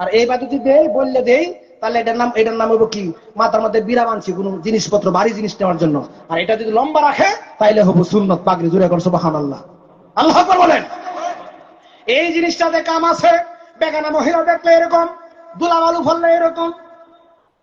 আর এই বাদ যদি দেই বললে দেই তাহলে এটার নাম হইব কি? মাথার মধ্যে বিড়া বানছি কোন জিনিসপত্র ভারী জিনিস নেওয়ার জন্য, আর এটা যদি লম্বা রাখে তাইলে হবো সুন্নত পাগড়ি। জুড়ে কর সুবহানাল্লাহ, আল্লাহু আকবার বলেন। এই জিনিসটাতে কাম আছে, বেগানা মহিলা দেখলে এরকম, দুলাবালু ফললে এরকম,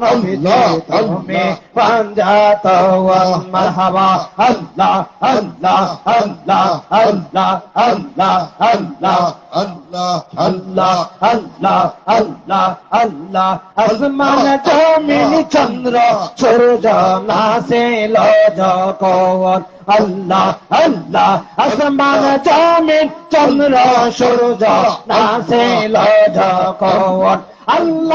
নবীজি তুমি পাঞ্জাত মারহাবা আল্লাহ আল্লাহ আল্লাহ আল্লাহ আল্লাহ আল্লাহ আল্লাহ আল্লাহ আল্লাহ আল্লাহ আল্লাহ আসমান জমিন চন্দ্র সূর্য নাসিল যখন আল্লাহ আল্লাহ আসমান জমিন চন্দ্র সূর্য নাসিল যখন আল্লাহ